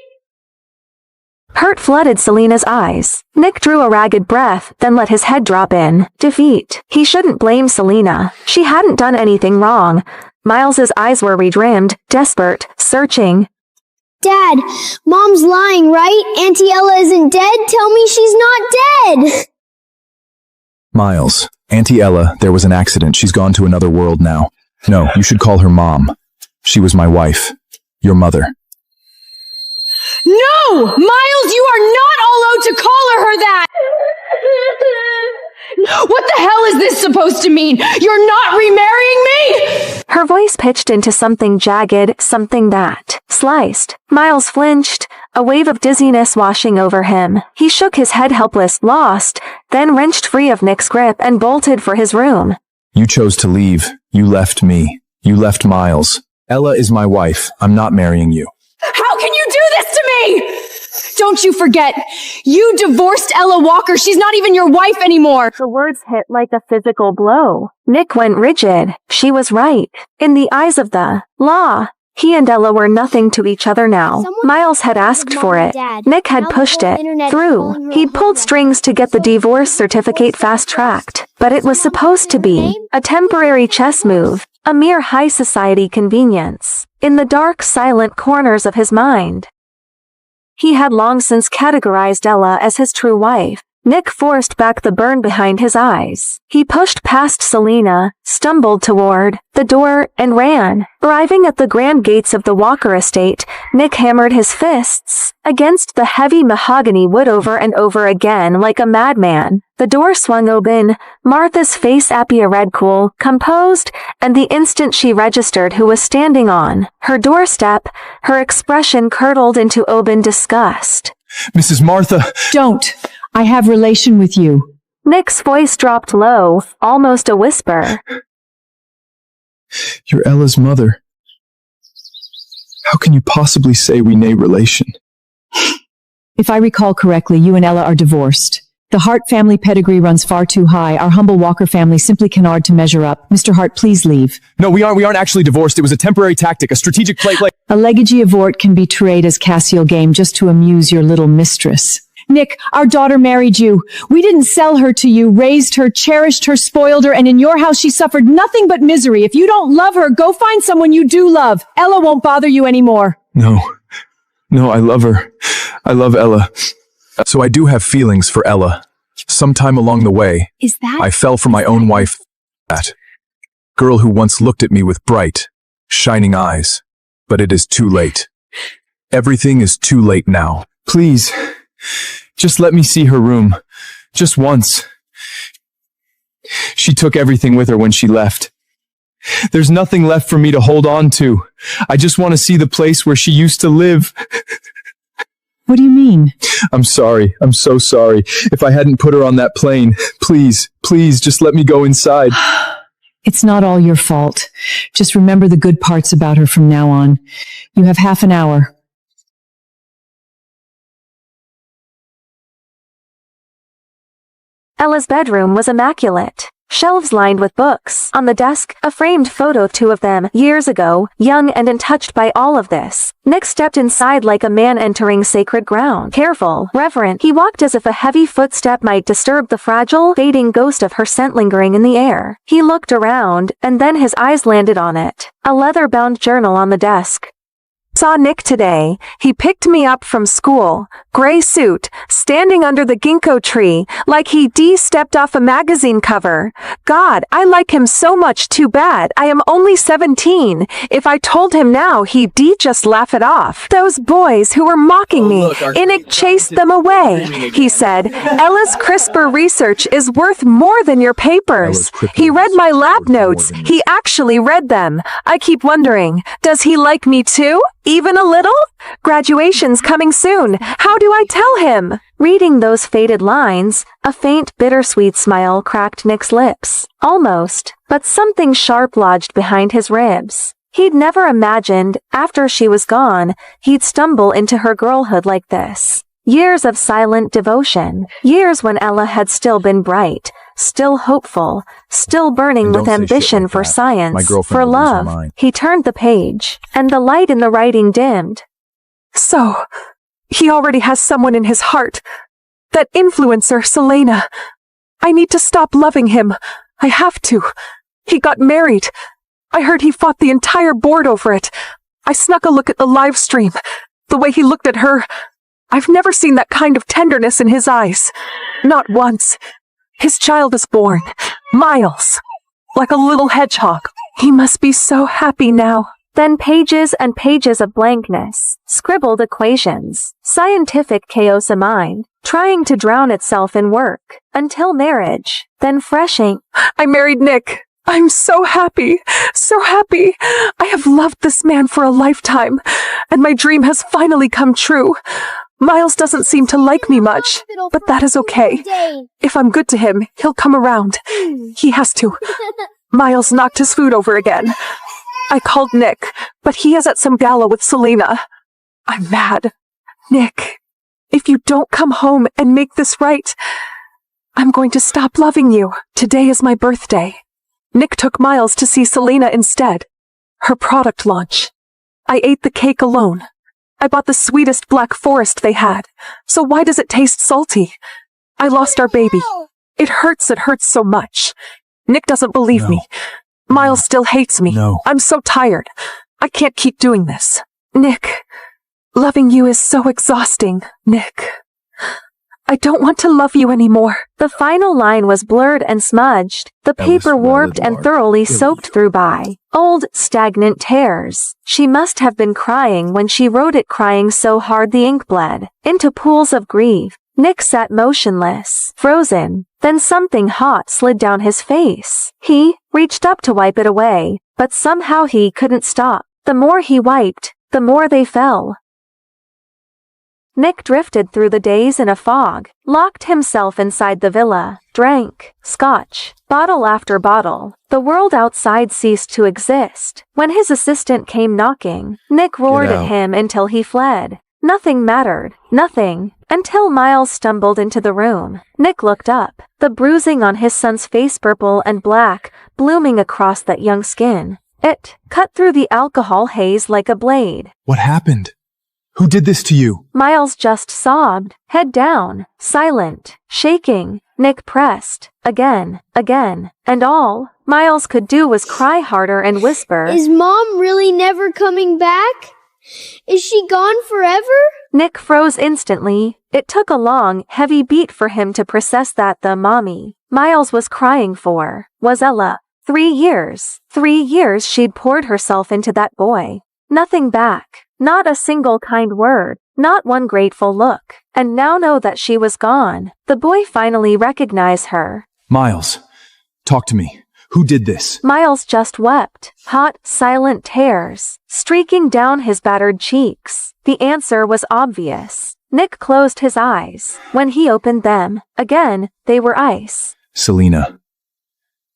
Hurt flooded Selena's eyes. Nick drew a ragged breath, then let his head drop in defeat. He shouldn't blame Selena. She hadn't done anything wrong. Miles's eyes were redrimmed, desperate, searching. Dad, Mom's lying, right? Auntie Ella isn't dead? Tell me she's not dead! Miles, Auntie Ella, there was an accident. She's gone to another world now. No, you should call her Mom. She was my wife. Your mother. No! Miles, you are not allowed to call her that! What the hell is this supposed to mean? You're not remarrying me? Her voice pitched into something jagged, something that sliced. Miles flinched, a wave of dizziness washing over him. He shook his head helpless, lost, then wrenched free of Nick's grip and bolted for his room. You chose to leave. You left me. You left Miles. Ella is my wife. I'm not marrying you. How can you do this to me? Don't you forget, you divorced Ella Walker. She's not even your wife anymore. The words hit like a physical blow. Nick went rigid. She was right. In the eyes of the law, he and Ella were nothing to each other now. Miles had asked for it. Nick had pushed it through. He'd pulled strings to get the divorce certificate fast-tracked. But it was supposed to be a temporary chess move, a mere high society convenience. In the dark, silent corners of his mind, he had long since categorized Ella as his true wife. Nick forced back the burn behind his eyes. He pushed past Selena, stumbled toward the door, and ran. Arriving at the grand gates of the Walker estate, Nick hammered his fists against the heavy mahogany wood over and over again like a madman. The door swung open, Martha's face apia red cool, composed, and the instant she registered who was standing on her doorstep, her expression curdled into open disgust. Mrs. Martha! Don't! I have relation with you. Nick's voice dropped low, almost a whisper. You're Ella's mother. How can you possibly say we nay relation? If I recall correctly, you and Ella are divorced. The Hart family pedigree runs far too high. Our humble Walker family simply cannot to measure up. Mr. Hart, please leave. No, we aren't actually divorced. It was a temporary tactic, a strategic play. A legacy of Vort can be trade as Cassiel game just to amuse your little mistress. Nick, our daughter married you. We didn't sell her to you, raised her, cherished her, spoiled her, and in your house she suffered nothing but misery. If you don't love her, go find someone you do love. Ella won't bother you anymore. No, I love her. I love Ella. So I do have feelings for Ella. Sometime along the way, I fell for my own wife, that girl who once looked at me with bright, shining eyes. But it is too late. Everything is too late now. Please, just let me see her room. Just once. She took everything with her when she left. There's nothing left for me to hold on to. I just want to see the place where she used to live. What do you mean? I'm sorry. I'm so sorry. If I hadn't put her on that plane, please, just let me go inside. It's not all your fault. Just remember the good parts about her from now on. You have half an hour. Ella's bedroom was immaculate. Shelves lined with books. On the desk, a framed photo of two of them, years ago, young and untouched by all of this. Nick stepped inside like a man entering sacred ground. Careful, reverent, he walked as if a heavy footstep might disturb the fragile, fading ghost of her scent lingering in the air. He looked around, and then his eyes landed on it. A leather-bound journal on the desk. Saw Nick today. He picked me up from school. Gray suit, standing under the ginkgo tree, like he stepped off a magazine cover. God, I like him so much. Too bad. I am only 17. If I told him now, he'd just laugh it off. Those boys who were mocking me, Inig chased them away. He said, Ella's CRISPR research is worth more than your papers. He read my lab notes. He actually read them. I keep wondering, does he like me too? Even a little? Graduation's coming soon. How do I tell him? Reading those faded lines, a faint bittersweet smile cracked Nick's lips. Almost, but something sharp lodged behind his ribs. He'd never imagined, after she was gone, he'd stumble into her girlhood like this. Years of silent devotion. Years when Ella had still been bright, still hopeful, still burning with ambition for science, for love. He turned the page, and the light in the writing dimmed. So, he already has someone in his heart. That influencer, Selena. I need to stop loving him. I have to. He got married. I heard he fought the entire board over it. I snuck a look at the live stream. The way he looked at her. I've never seen that kind of tenderness in his eyes. Not once. His child is born. Miles. Like a little hedgehog. He must be so happy now. Then pages and pages of blankness, scribbled equations, scientific chaos of mind, trying to drown itself in work, until marriage, then fresh ink. I married Nick. I'm so happy, so happy. I have loved this man for a lifetime, and my dream has finally come true. Miles doesn't seem to like me much, but that is okay. If I'm good to him, he'll come around. He has to. Miles knocked his food over again. I called Nick, but he is at some gala with Selena. I'm mad. Nick, if you don't come home and make this right, I'm going to stop loving you. Today is my birthday. Nick took Miles to see Selena instead. Her product launch. I ate the cake alone. I bought the sweetest Black Forest they had. So why does it taste salty? I lost our baby. It hurts so much. Nick doesn't believe me. Miles still hates me. I'm so tired. I can't keep doing this. Nick, loving you is so exhausting. Nick, I don't want to love you anymore. The final line was blurred and smudged, the paper warped and thoroughly soaked through by old, stagnant tears. She must have been crying when she wrote it, crying so hard the ink bled into pools of grief. Nick sat motionless, frozen. Then something hot slid down his face. He reached up to wipe it away, but somehow he couldn't stop. The more he wiped, the more they fell. Nick drifted through the days in a fog, locked himself inside the villa, drank scotch, bottle after bottle. The world outside ceased to exist. When his assistant came knocking, Nick roared at him until he fled. Nothing mattered, nothing, until Miles stumbled into the room. Nick looked up, the bruising on his son's face purple and black, blooming across that young skin. It cut through the alcohol haze like a blade. What happened? Who did this to you? Miles just sobbed, head down, silent, shaking. Nick pressed, again, and all Miles could do was cry harder and whisper, Is Mom really never coming back? Is she gone forever? Nick froze instantly. It took a long, heavy beat for him to process that the mommy Miles was crying for was Ella. 3 years. 3 years she'd poured herself into that boy. Nothing back. Not a single kind word. Not one grateful look. And now know that she was gone. The boy finally recognized her. Miles, talk to me. Who did this? Miles just wept. Hot, silent tears streaking down his battered cheeks. The answer was obvious. Nick closed his eyes. When he opened them, again, they were ice. Selena.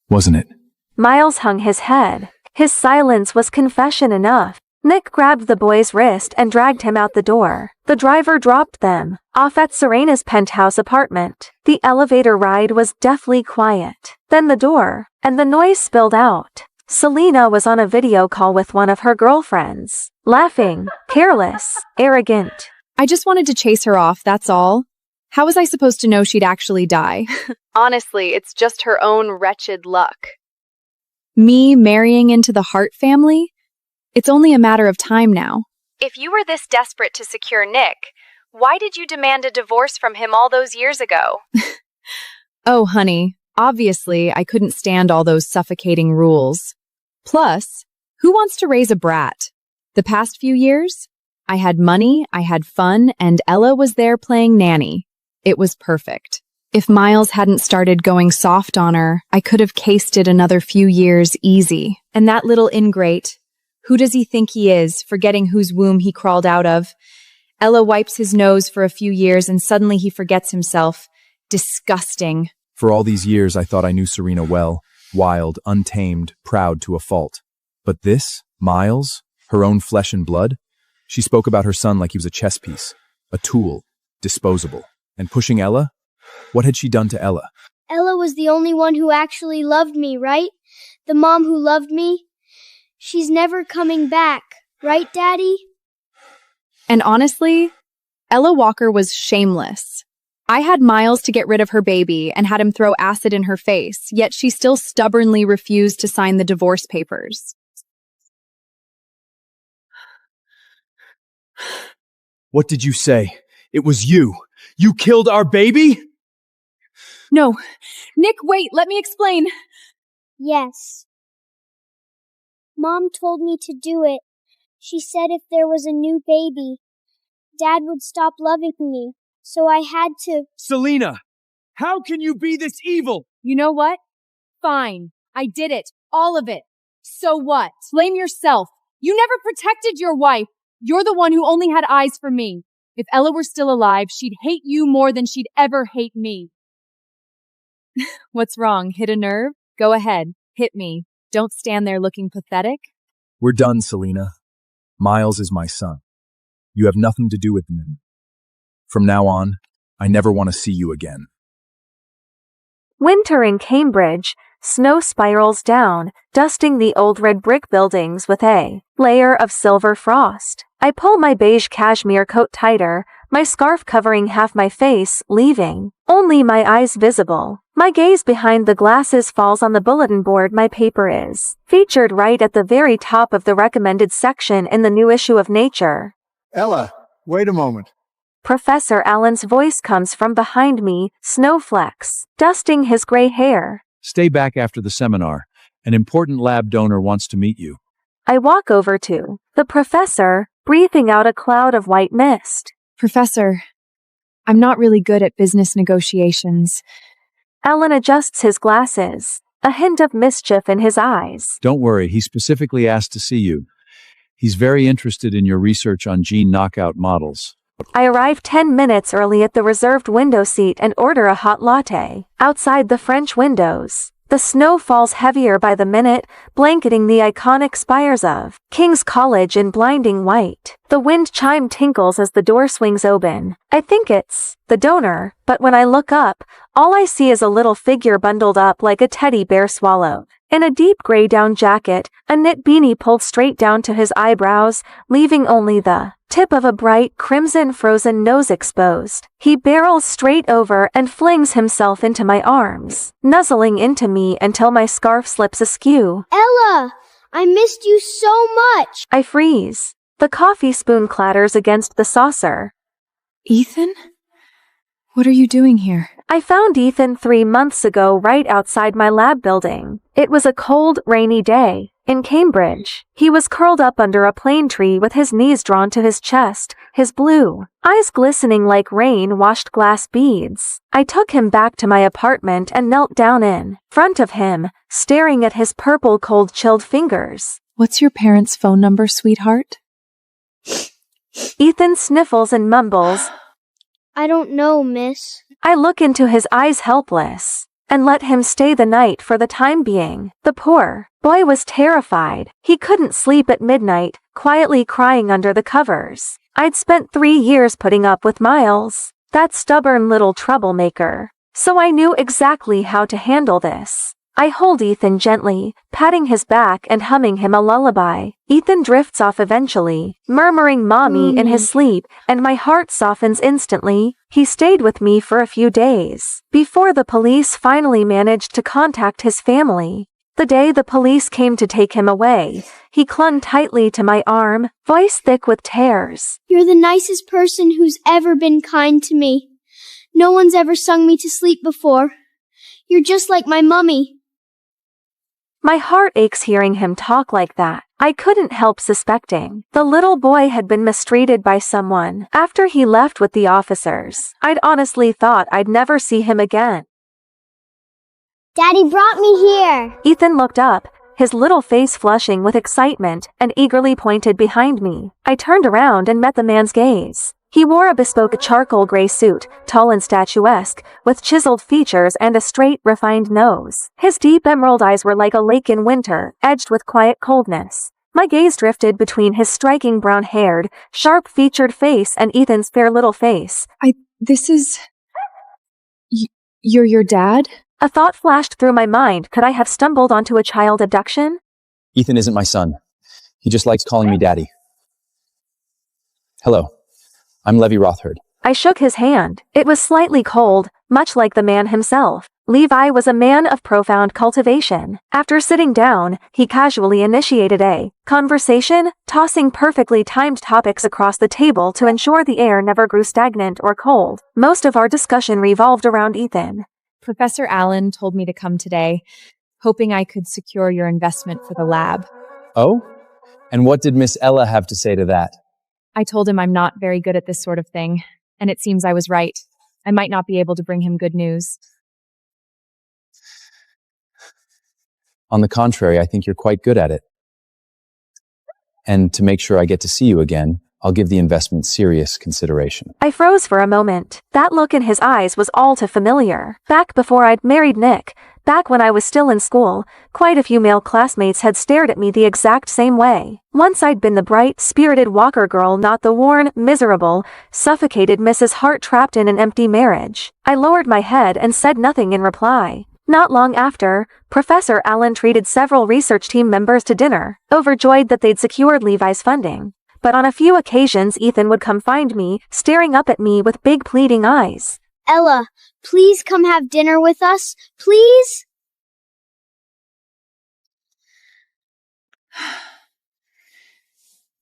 Wasn't it? Miles hung his head. His silence was confession enough. Nick grabbed the boy's wrist and dragged him out the door. The driver dropped them off at Serena's penthouse apartment. The elevator ride was deathly quiet. Then the door, and the noise spilled out. Selena was on a video call with one of her girlfriends. Laughing, careless, arrogant. I just wanted to chase her off, that's all. How was I supposed to know she'd actually die? Honestly, it's just her own wretched luck. Me marrying into the Hart family? It's only a matter of time now. If you were this desperate to secure Nick, why did you demand a divorce from him all those years ago? Oh, honey, obviously I couldn't stand all those suffocating rules. Plus, who wants to raise a brat? The past few years, I had money, I had fun, and Ella was there playing nanny. It was perfect. If Miles hadn't started going soft on her, I could have cased it another few years easy. And that little ingrate, who does he think he is, forgetting whose womb he crawled out of? Ella wipes his nose for a few years and suddenly he forgets himself. Disgusting. For all these years, I thought I knew Serena well. Wild, untamed, proud to a fault. But this, Miles, her own flesh and blood? She spoke about her son like he was a chess piece, a tool, disposable. And pushing Ella? What had she done to Ella? Ella was the only one who actually loved me, right? The mom who loved me? She's never coming back, right, Daddy? And honestly, Ella Walker was shameless. I had Miles to get rid of her baby and had him throw acid in her face, yet she still stubbornly refused to sign the divorce papers. What did you say? It was you. You killed our baby? No. Nick, wait, let me explain. Yes. Mom told me to do it. She said if there was a new baby, Dad would stop loving me. So I had to... Selena, how can you be this evil? You know what? Fine. I did it. All of it. So what? Blame yourself. You never protected your wife. You're the one who only had eyes for me. If Ella were still alive, she'd hate you more than she'd ever hate me. What's wrong? Hit a nerve? Go ahead. Hit me. Don't stand there looking pathetic. We're done, Selena. Miles is my son. You have nothing to do with him. From now on, I never want to see you again. Winter in Cambridge, snow spirals down, dusting the old red brick buildings with a layer of silver frost. I pull my beige cashmere coat tighter, my scarf covering half my face, leaving only my eyes visible. My gaze behind the glasses falls on the bulletin board my paper is featured right at the very top of the recommended section in the new issue of Nature. Ella, wait a moment. Professor Allen's voice comes from behind me, snowflakes, dusting his gray hair. Stay back after the seminar. An important lab donor wants to meet you. I walk over to the professor, breathing out a cloud of white mist. Professor, I'm not really good at business negotiations. Allen adjusts his glasses, a hint of mischief in his eyes. Don't worry, he specifically asked to see you. He's very interested in your research on gene knockout models. I arrive 10 minutes early at the reserved window seat and order a hot latte. Outside the French windows, the snow falls heavier by the minute, blanketing the iconic spires of King's College in blinding white. The wind chime tinkles as the door swings open. I think it's the donor, but when I look up, all I see is a little figure bundled up like a teddy bear swallowed. In a deep gray down jacket, a knit beanie pulled straight down to his eyebrows, leaving only the tip of a bright crimson frozen nose exposed. He barrels straight over and flings himself into my arms, nuzzling into me until my scarf slips askew. Ella, I missed you so much. I freeze. The coffee spoon clatters against the saucer. Ethan? What are you doing here? I found Ethan 3 months ago right outside my lab building. It was a cold, rainy day in Cambridge. He was curled up under a plane tree with his knees drawn to his chest, his blue eyes glistening like rain-washed glass beads. I took him back to my apartment and knelt down in front of him, staring at his purple cold chilled fingers. What's your parents' phone number, sweetheart? Ethan sniffles and mumbles, I don't know, miss. I look into his eyes helpless, and let him stay the night for the time being. The poor boy was terrified. He couldn't sleep at midnight, quietly crying under the covers. I'd spent 3 years putting up with Miles, that stubborn little troublemaker, so I knew exactly how to handle this. I hold Ethan gently, patting his back and humming him a lullaby. Ethan drifts off eventually, murmuring mommy in his sleep, and my heart softens instantly. He stayed with me for a few days, before the police finally managed to contact his family. The day the police came to take him away, he clung tightly to my arm, voice thick with tears. You're the nicest person who's ever been kind to me. No one's ever sung me to sleep before. You're just like my mummy. My heart aches hearing him talk like that. I couldn't help suspecting the little boy had been mistreated by someone after he left with the officers. I'd honestly thought I'd never see him again. Daddy brought me here. Ethan looked up, his little face flushing with excitement, and eagerly pointed behind me. I turned around and met the man's gaze. He wore a bespoke charcoal gray suit, tall and statuesque, with chiseled features and a straight, refined nose. His deep emerald eyes were like a lake in winter, edged with quiet coldness. My gaze drifted between his striking brown-haired, sharp-featured face and Ethan's fair little face. You're your dad? A thought flashed through my mind. Could I have stumbled onto a child abduction? Ethan isn't my son. He just likes calling me daddy. Hello. I'm Levi Rothhard. I shook his hand. It was slightly cold, much like the man himself. Levi was a man of profound cultivation. After sitting down, he casually initiated a conversation, tossing perfectly timed topics across the table to ensure the air never grew stagnant or cold. Most of our discussion revolved around Ethan. Professor Allen told me to come today, hoping I could secure your investment for the lab. Oh? And what did Miss Ella have to say to that? I told him I'm not very good at this sort of thing, and it seems I was right. I might not be able to bring him good news. On the contrary, I think you're quite good at it. And to make sure I get to see you again, I'll give the investment serious consideration. I froze for a moment. That look in his eyes was all too familiar. Back before I'd married Nick, back when I was still in school, quite a few male classmates had stared at me the exact same way. Once I'd been the bright, spirited Walker girl, not the worn, miserable, suffocated Mrs. Hart trapped in an empty marriage. I lowered my head and said nothing in reply. Not long after, Professor Allen treated several research team members to dinner, overjoyed that they'd secured Levi's funding. But on a few occasions Ethan would come find me, staring up at me with big pleading eyes. Ella, please come have dinner with us, please?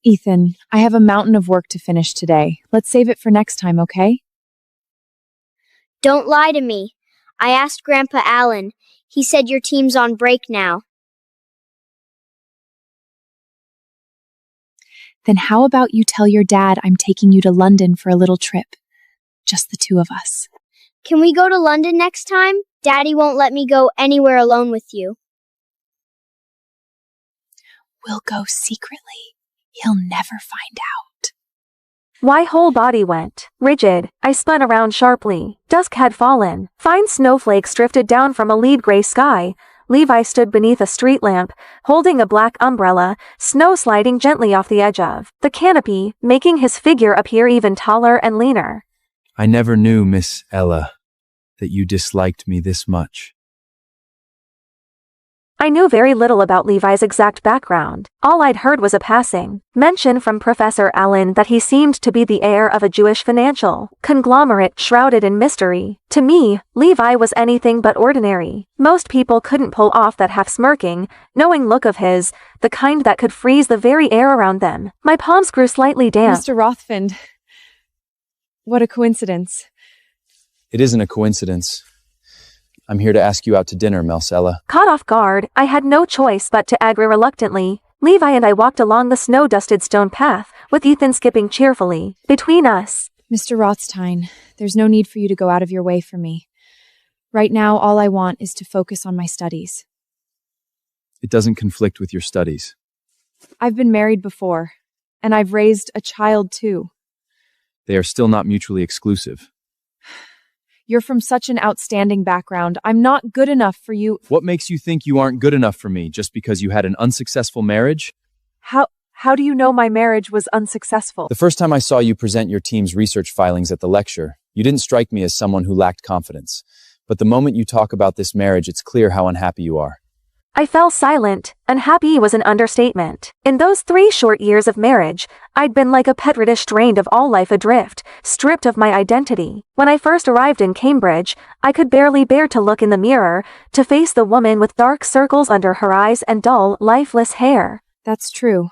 Ethan, I have a mountain of work to finish today. Let's save it for next time, okay? Don't lie to me. I asked Grandpa Allen. He said your team's on break now. Then how about you tell your dad I'm taking you to London for a little trip? Just the two of us. Can we go to London next time? Daddy won't let me go anywhere alone with you. We'll go secretly. He'll never find out. My whole body went rigid. I spun around sharply. Dusk had fallen. Fine snowflakes drifted down from a lead gray sky, Levi stood beneath a street lamp, holding a black umbrella, snow sliding gently off the edge of the canopy, making his figure appear even taller and leaner. I never knew, Miss Ella, that you disliked me this much. I knew very little about Levi's exact background. All I'd heard was a passing mention from Professor Allen that he seemed to be the heir of a Jewish financial conglomerate shrouded in mystery. To me, Levi was anything but ordinary. Most people couldn't pull off that half-smirking, knowing look of his, the kind that could freeze the very air around them. My palms grew slightly damp. Mr. Rothfind. What a coincidence. It isn't a coincidence. I'm here to ask you out to dinner, Marcella. Caught off guard, I had no choice but to agree reluctantly. Levi and I walked along the snow-dusted stone path, with Ethan skipping cheerfully between us. Mr. Rothstein, there's no need for you to go out of your way for me. Right now, all I want is to focus on my studies. It doesn't conflict with your studies. I've been married before, and I've raised a child too. They are still not mutually exclusive. You're from such an outstanding background. I'm not good enough for you. What makes you think you aren't good enough for me just because you had an unsuccessful marriage? How do you know my marriage was unsuccessful? The first time I saw you present your team's research filings at the lecture, you didn't strike me as someone who lacked confidence. But the moment you talk about this marriage, it's clear how unhappy you are. I fell silent. Unhappy was an understatement. In those 3 short years of marriage, I'd been like a pet radish drained of all life adrift, stripped of my identity. When I first arrived in Cambridge, I could barely bear to look in the mirror, to face the woman with dark circles under her eyes and dull, lifeless hair. That's true.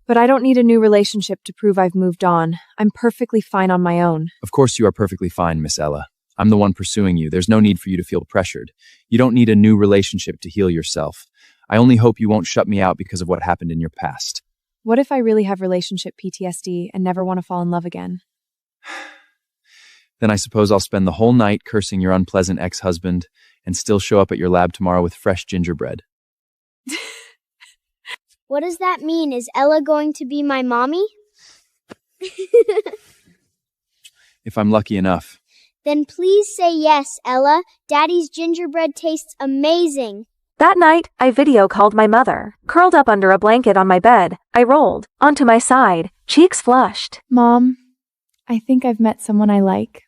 But I don't need a new relationship to prove I've moved on. I'm perfectly fine on my own. Of course you are perfectly fine, Miss Ella. I'm the one pursuing you. There's no need for you to feel pressured. You don't need a new relationship to heal yourself. I only hope you won't shut me out because of what happened in your past. What if I really have relationship PTSD and never want to fall in love again? Then I suppose I'll spend the whole night cursing your unpleasant ex-husband and still show up at your lab tomorrow with fresh gingerbread. What does that mean? Is Ella going to be my mommy? If I'm lucky enough. Then please say yes, Ella. Daddy's gingerbread tastes amazing. That night, I video called my mother. Curled up under a blanket on my bed, I rolled onto my side, cheeks flushed. Mom, I think I've met someone I like.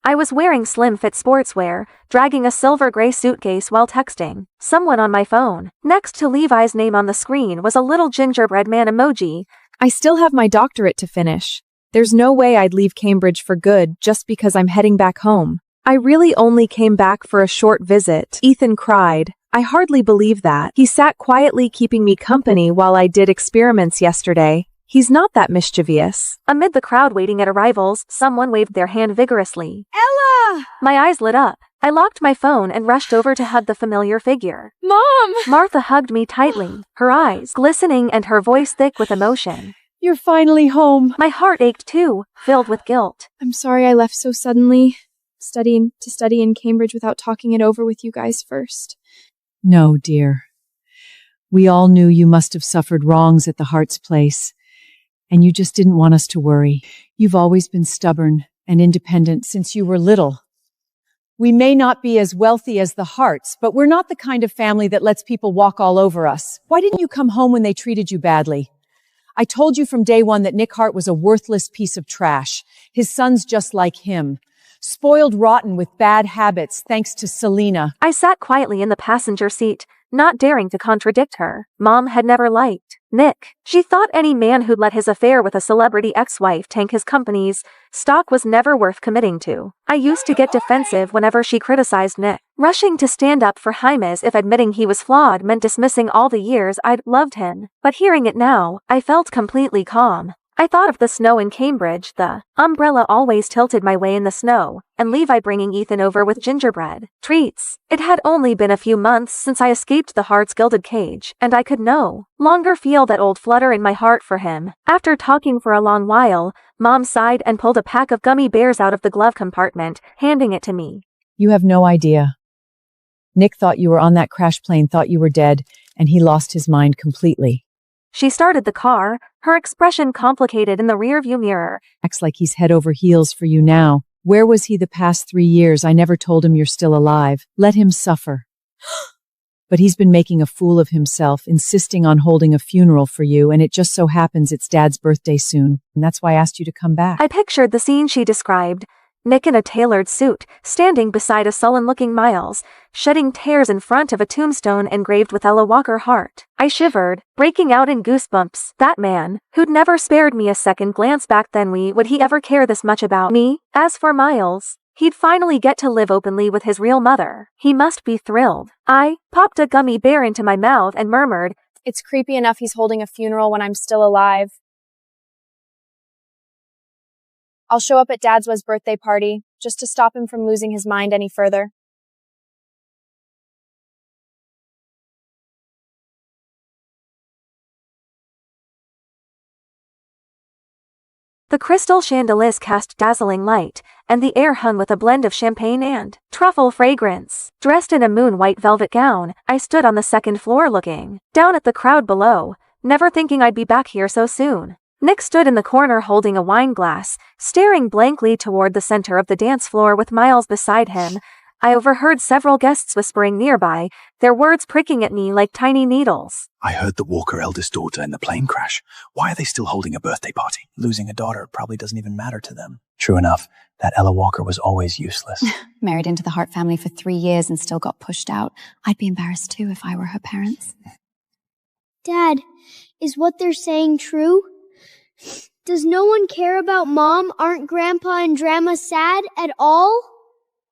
I was wearing slim-fit sportswear, dragging a silver-gray suitcase while texting someone on my phone. Next to Levi's name on the screen was a little gingerbread man emoji. I still have my doctorate to finish. There's no way I'd leave Cambridge for good just because I'm heading back home. I really only came back for a short visit. Ethan cried. I hardly believe that. He sat quietly keeping me company while I did experiments yesterday. He's not that mischievous. Amid the crowd waiting at arrivals, someone waved their hand vigorously. Ella! My eyes lit up. I locked my phone and rushed over to hug the familiar figure. Mom! Martha hugged me tightly, her eyes glistening and her voice thick with emotion. You're finally home. My heart ached too, filled with guilt. I'm sorry I left so suddenly. Study in Cambridge without talking it over with you guys first. No, dear. We all knew you must have suffered wrongs at the Heart's place, and you just didn't want us to worry. You've always been stubborn and independent since you were little. We may not be as wealthy as the Hearts, but we're not the kind of family that lets people walk all over us. Why didn't you come home when they treated you badly? I told you from day one that Nick Hart was a worthless piece of trash. His son's just like him. Spoiled rotten with bad habits thanks to Selena. I sat quietly in the passenger seat, not daring to contradict her. Mom had never liked Nick. She thought any man who'd let his affair with a celebrity ex-wife tank his company's stock was never worth committing to. I used to get defensive whenever she criticized Nick, rushing to stand up for Jaime as if admitting he was flawed meant dismissing all the years I'd loved him. But hearing it now, I felt completely calm. I thought of the snow in Cambridge, the umbrella always tilted my way in the snow, and Levi bringing Ethan over with gingerbread treats. It had only been a few months since I escaped the Heart's gilded cage, and I could no longer feel that old flutter in my heart for him. After talking for a long while, Mom sighed and pulled a pack of gummy bears out of the glove compartment, handing it to me. You have no idea. Nick thought you were on that crash plane, thought you were dead, and he lost his mind completely. She started the car, her expression complicated in the rearview mirror. Acts like he's head over heels for you now. Where was he the past 3 years? I never told him you're still alive. Let him suffer. But he's been making a fool of himself, insisting on holding a funeral for you, and it just so happens it's Dad's birthday soon, and that's why I asked you to come back. I pictured the scene she described. Nick in a tailored suit, standing beside a sullen-looking Miles, shedding tears in front of a tombstone engraved with Ella Walker Hart. I shivered, breaking out in goosebumps. That man, who'd never spared me a second glance back then, would he ever care this much about me? As for Miles, he'd finally get to live openly with his real mother. He must be thrilled. I popped a gummy bear into my mouth and murmured, It's creepy enough he's holding a funeral when I'm still alive. I'll show up at Dad's birthday party, just to stop him from losing his mind any further. The crystal chandeliers cast dazzling light, and the air hung with a blend of champagne and truffle fragrance. Dressed in a moon-white velvet gown, I stood on the second floor looking down at the crowd below, never thinking I'd be back here so soon. Nick stood in the corner holding a wine glass, staring blankly toward the center of the dance floor with Miles beside him. I overheard several guests whispering nearby, their words pricking at me like tiny needles. I heard the Walker eldest daughter in the plane crash. Why are they still holding a birthday party? Losing a daughter probably doesn't even matter to them. True enough, that Ella Walker was always useless. Married into the Hart family for 3 years and still got pushed out. I'd be embarrassed too if I were her parents. Dad, is what they're saying true? Does no one care about Mom? Aren't Grandpa and Grandma sad at all?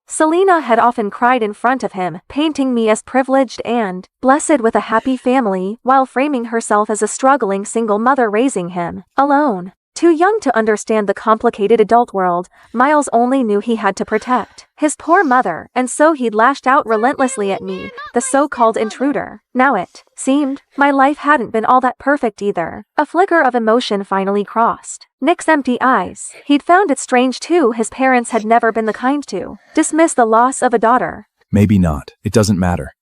Selena had often cried in front of him, painting me as privileged and blessed with a happy family, while framing herself as a struggling single mother raising him alone. Too young to understand the complicated adult world, Miles only knew he had to protect his poor mother, and so he'd lashed out relentlessly at me, the so-called intruder. Now it seemed my life hadn't been all that perfect either. A flicker of emotion finally crossed Nick's empty eyes. He'd found it strange too his parents had never been the kind to dismiss the loss of a daughter. Maybe not. It doesn't matter.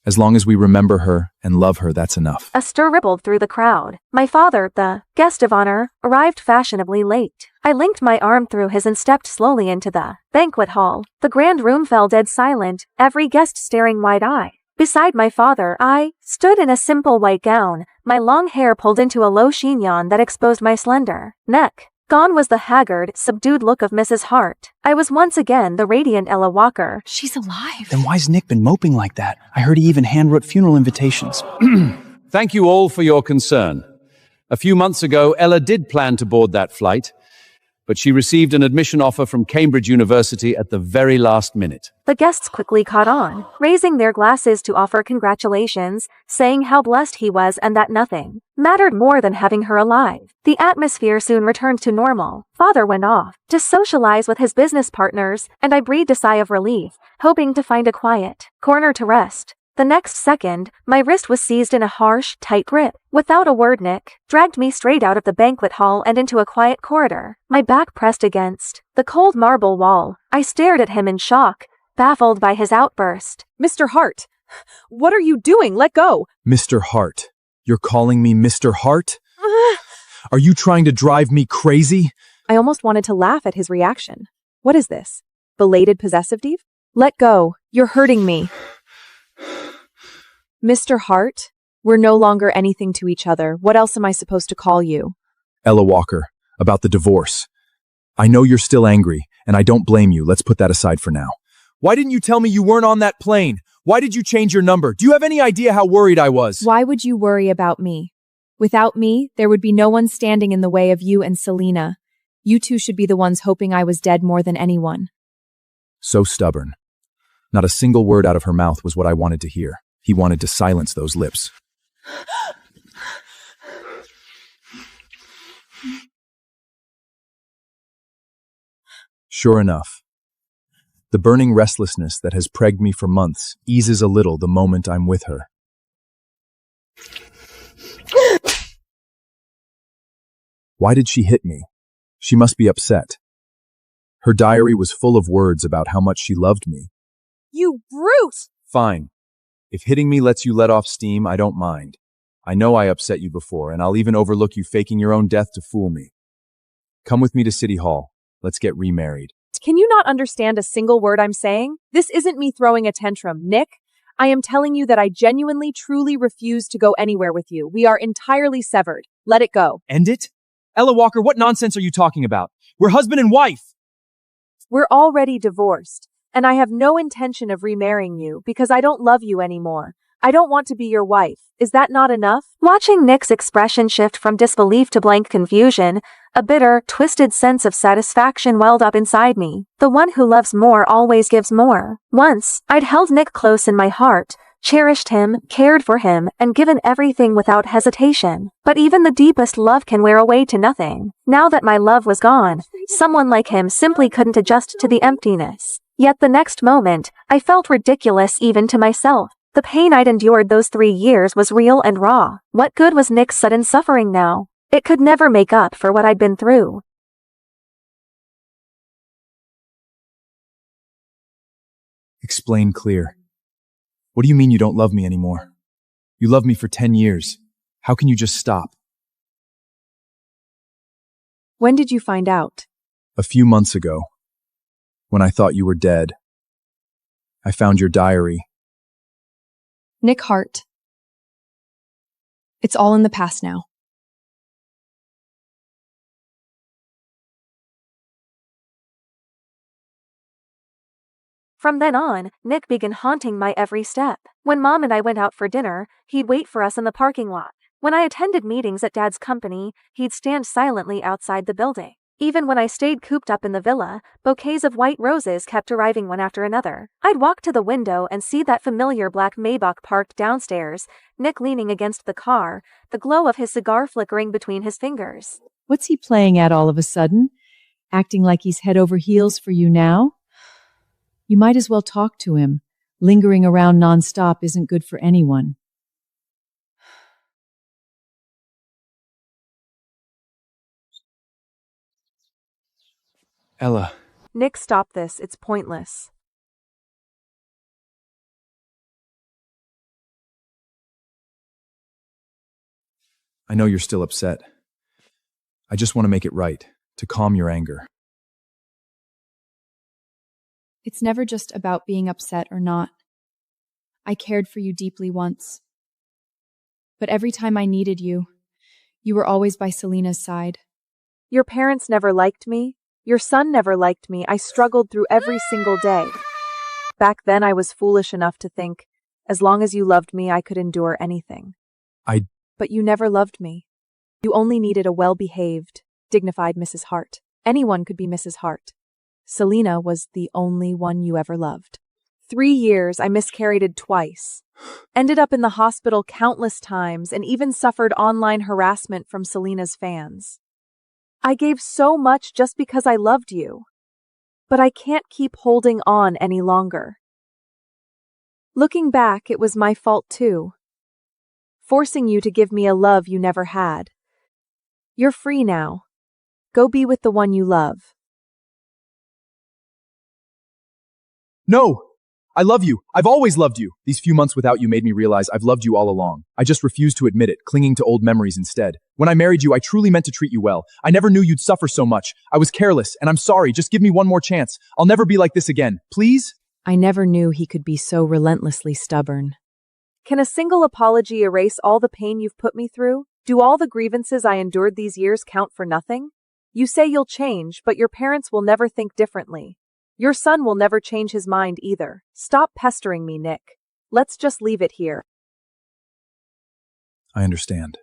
As long as we remember her and love her, that's enough. A stir rippled through the crowd. My father, the guest of honor, arrived fashionably late. I linked my arm through his and stepped slowly into the banquet hall. The grand room fell dead silent, every guest staring wide-eyed. Beside my father, I stood in a simple white gown, my long hair pulled into a low chignon that exposed my slender neck. Gone was the haggard, subdued look of Mrs. Hart. I was once again the radiant Ella Walker. She's alive. Then why's Nick been moping like that? I heard he even handwrote funeral invitations. Thank you all for your concern. A few months ago, Ella did plan to board that flight, but she received an admission offer from Cambridge University at the very last minute. The guests quickly caught on, raising their glasses to offer congratulations, saying how blessed he was and that nothing mattered more than having her alive. The atmosphere soon returned to normal. Father went off to socialize with his business partners, and I breathed a sigh of relief, hoping to find a quiet corner to rest. The next second, my wrist was seized in a harsh, tight grip. Without a word, Nick dragged me straight out of the banquet hall and into a quiet corridor, my back pressed against the cold marble wall. I stared at him in shock, baffled by his outburst. Mr. Hart, what are you doing? Let go! Mr. Hart. You're calling me Mr. Hart? Are you trying to drive me crazy? I almost wanted to laugh at his reaction. What is this? Belated possessive, Dave? Let go. You're hurting me. Mr. Hart, we're no longer anything to each other. What else am I supposed to call you? Ella Walker, about the divorce. I know you're still angry, and I don't blame you. Let's put that aside for now. Why didn't you tell me you weren't on that plane? Why did you change your number? Do you have any idea how worried I was? Why would you worry about me? Without me, there would be no one standing in the way of you and Selena. You two should be the ones hoping I was dead more than anyone. So stubborn. Not a single word out of her mouth was what I wanted to hear. He wanted to silence those lips. Sure enough, the burning restlessness that has plagued me for months eases a little the moment I'm with her. Why did she hit me? She must be upset. Her diary was full of words about how much she loved me. You brute! Fine. If hitting me lets you let off steam, I don't mind. I know I upset you before, and I'll even overlook you faking your own death to fool me. Come with me to City Hall. Let's get remarried. Can you not understand a single word I'm saying? This isn't me throwing a tantrum, Nick. I am telling you that I genuinely, truly refuse to go anywhere with you. We are entirely severed. Let it go. End it? Ella Walker, what nonsense are you talking about? We're husband and wife! We're already divorced, and I have no intention of remarrying you because I don't love you anymore. I don't want to be your wife. Is that not enough? Watching Nick's expression shift from disbelief to blank confusion, a bitter, twisted sense of satisfaction welled up inside me. The one who loves more always gives more. Once, I'd held Nick close in my heart, cherished him, cared for him, and given everything without hesitation. But even the deepest love can wear away to nothing. Now that my love was gone, someone like him simply couldn't adjust to the emptiness. Yet the next moment, I felt ridiculous even to myself. The pain I'd endured those 3 years was real and raw. What good was Nick's sudden suffering now? It could never make up for what I'd been through. Explain clear. What do you mean you don't love me anymore? You loved me for 10 years. How can you just stop? When did you find out? A few months ago, when I thought you were dead. I found your diary. Nick Hart. It's all in the past now. From then on, Nick began haunting my every step. When Mom and I went out for dinner, he'd wait for us in the parking lot. When I attended meetings at Dad's company, he'd stand silently outside the building. Even when I stayed cooped up in the villa, bouquets of white roses kept arriving one after another. I'd walk to the window and see that familiar black Maybach parked downstairs, Nick leaning against the car, the glow of his cigar flickering between his fingers. What's he playing at all of a sudden? Acting like he's head over heels for you now? You might as well talk to him. Lingering around nonstop isn't good for anyone. Ella. Nick, stop this. It's pointless. I know you're still upset. I just want to make it right, to calm your anger. It's never just about being upset or not. I cared for you deeply once. But every time I needed you, you were always by Selena's side. Your parents never liked me. Your son never liked me. I struggled through every single day. Back then I was foolish enough to think, as long as you loved me, I could endure anything. But you never loved me. You only needed a well-behaved, dignified Mrs. Hart. Anyone could be Mrs. Hart. Selena was the only one you ever loved. 3 years, I miscarried twice. Ended up in the hospital countless times and even suffered online harassment from Selena's fans. I gave so much just because I loved you. But I can't keep holding on any longer. Looking back, it was my fault too. Forcing you to give me a love you never had. You're free now. Go be with the one you love. No! I love you. I've always loved you. These few months without you made me realize I've loved you all along. I just refuse to admit it, clinging to old memories instead. When I married you, I truly meant to treat you well. I never knew you'd suffer so much. I was careless, and I'm sorry. Just give me one more chance. I'll never be like this again. Please? I never knew he could be so relentlessly stubborn. Can a single apology erase all the pain you've put me through? Do all the grievances I endured these years count for nothing? You say you'll change, but your parents will never think differently. Your son will never change his mind either. Stop pestering me, Nick. Let's just leave it here. I understand.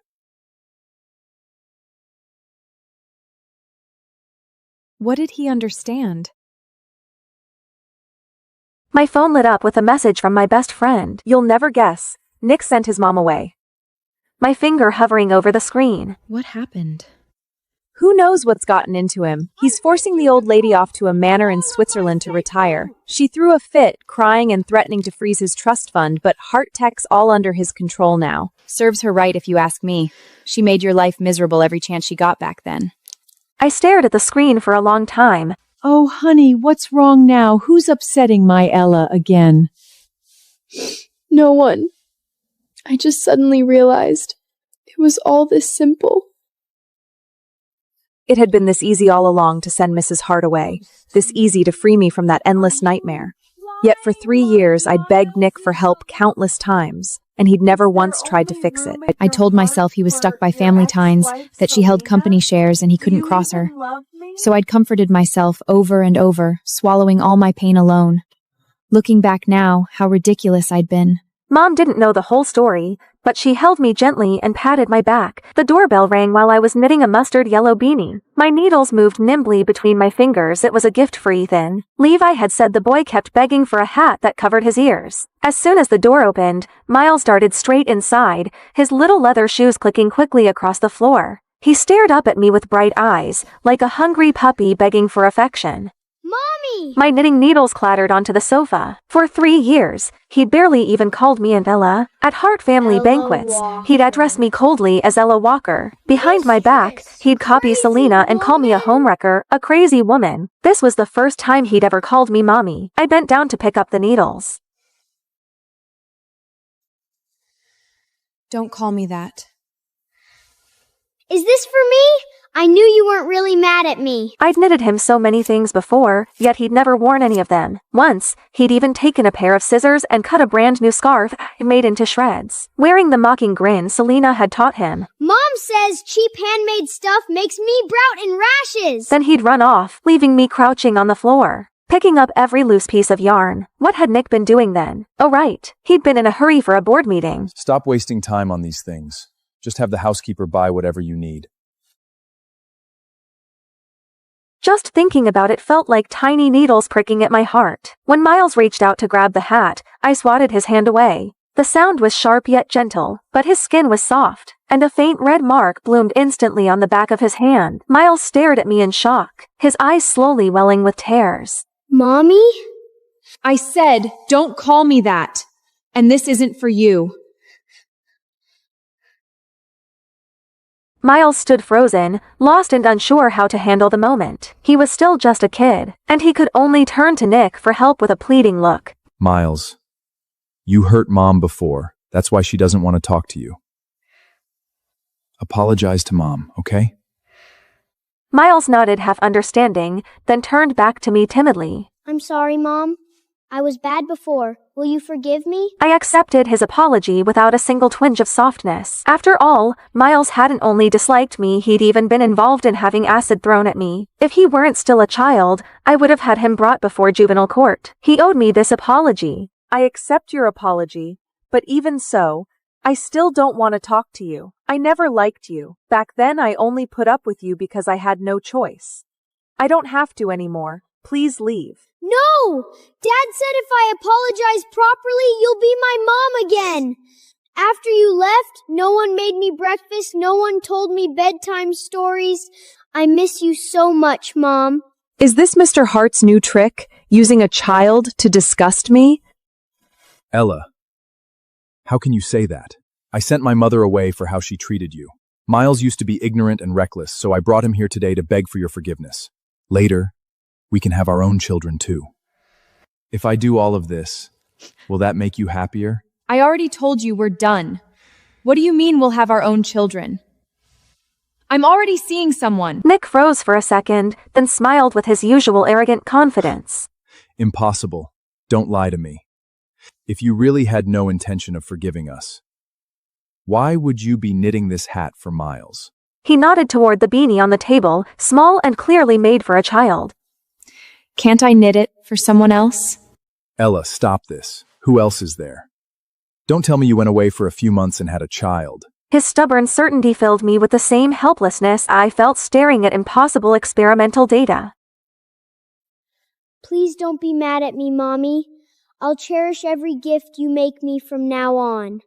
What did he understand? My phone lit up with a message from my best friend. You'll never guess. Nick sent his mom away. My finger hovering over the screen. What happened? Who knows what's gotten into him? He's forcing the old lady off to a manor in Switzerland to retire. She threw a fit, crying and threatening to freeze his trust fund, but Hart Tech's all under his control now. Serves her right if you ask me. She made your life miserable every chance she got back then. I stared at the screen for a long time. Oh, honey, what's wrong now? Who's upsetting my Ella again? No one. I just suddenly realized it was all this simple. It had been this easy all along to send Mrs. Hart away, this easy to free me from that endless nightmare. Yet for 3 years I'd begged Nick for help countless times, and he'd never once tried to fix it. I told myself he was stuck by family ties, that she held company shares and he couldn't cross her. So I'd comforted myself over and over, swallowing all my pain alone. Looking back now, how ridiculous I'd been. Mom didn't know the whole story, but she held me gently and patted my back. The doorbell rang while I was knitting a mustard yellow beanie. My needles moved nimbly between my fingers. It was a gift for Ethan. Levi had said the boy kept begging for a hat that covered his ears. As soon as the door opened, Miles darted straight inside, his little leather shoes clicking quickly across the floor. He stared up at me with bright eyes, like a hungry puppy begging for affection. Mommy! My knitting needles clattered onto the sofa. For 3 years, he'd barely even called me Aunt Ella. At Hart family banquets, he'd address me coldly as Ella Walker. Behind my back, he'd copy Selena and call me a homewrecker, a crazy woman. This was the first time he'd ever called me mommy. I bent down to pick up the needles. Don't call me that. Is this for me? I knew you weren't really mad at me. I'd knitted him so many things before, yet he'd never worn any of them. Once, he'd even taken a pair of scissors and cut a brand new scarf made into shreds. Wearing the mocking grin Selena had taught him. Mom says cheap handmade stuff makes me brout in rashes. Then he'd run off, leaving me crouching on the floor, picking up every loose piece of yarn. What had Nick been doing then? Oh right, he'd been in a hurry for a board meeting. Stop wasting time on these things. Just have the housekeeper buy whatever you need. Just thinking about it felt like tiny needles pricking at my heart. When Miles reached out to grab the hat, I swatted his hand away. The sound was sharp yet gentle, but his skin was soft, and a faint red mark bloomed instantly on the back of his hand. Miles stared at me in shock, his eyes slowly welling with tears. Mommy? I said, don't call me that. And this isn't for you. Miles stood frozen, lost and unsure how to handle the moment. He was still just a kid, and he could only turn to Nick for help with a pleading look. Miles, you hurt Mom before. That's why she doesn't want to talk to you. Apologize to Mom, okay? Miles nodded half understanding, then turned back to me timidly. I'm sorry, Mom. I was bad before. Will you forgive me? I accepted his apology without a single twinge of softness. After all, Miles hadn't only disliked me, he'd even been involved in having acid thrown at me. If he weren't still a child, I would have had him brought before juvenile court. He owed me this apology. I accept your apology, but even so, I still don't want to talk to you. I never liked you. Back then I only put up with you because I had no choice. I don't have to anymore. Please leave. No! Dad said if I apologize properly, you'll be my mom again. After you left, no one made me breakfast, no one told me bedtime stories. I miss you so much, Mom. Is this Mr. Hart's new trick, using a child to disgust me? Ella, how can you say that? I sent my mother away for how she treated you. Miles used to be ignorant and reckless, so I brought him here today to beg for your forgiveness. Later, we can have our own children too. If I do all of this, will that make you happier? I already told you we're done. What do you mean we'll have our own children? I'm already seeing someone. Nick froze for a second, then smiled with his usual arrogant confidence. Impossible. Don't lie to me. If you really had no intention of forgiving us, why would you be knitting this hat for Miles? He nodded toward the beanie on the table, small and clearly made for a child. Can't I knit it for someone else? Ella, stop this. Who else is there? Don't tell me you went away for a few months and had a child. His stubborn certainty filled me with the same helplessness I felt staring at impossible experimental data. Please don't be mad at me, Mommy. I'll cherish every gift you make me from now on.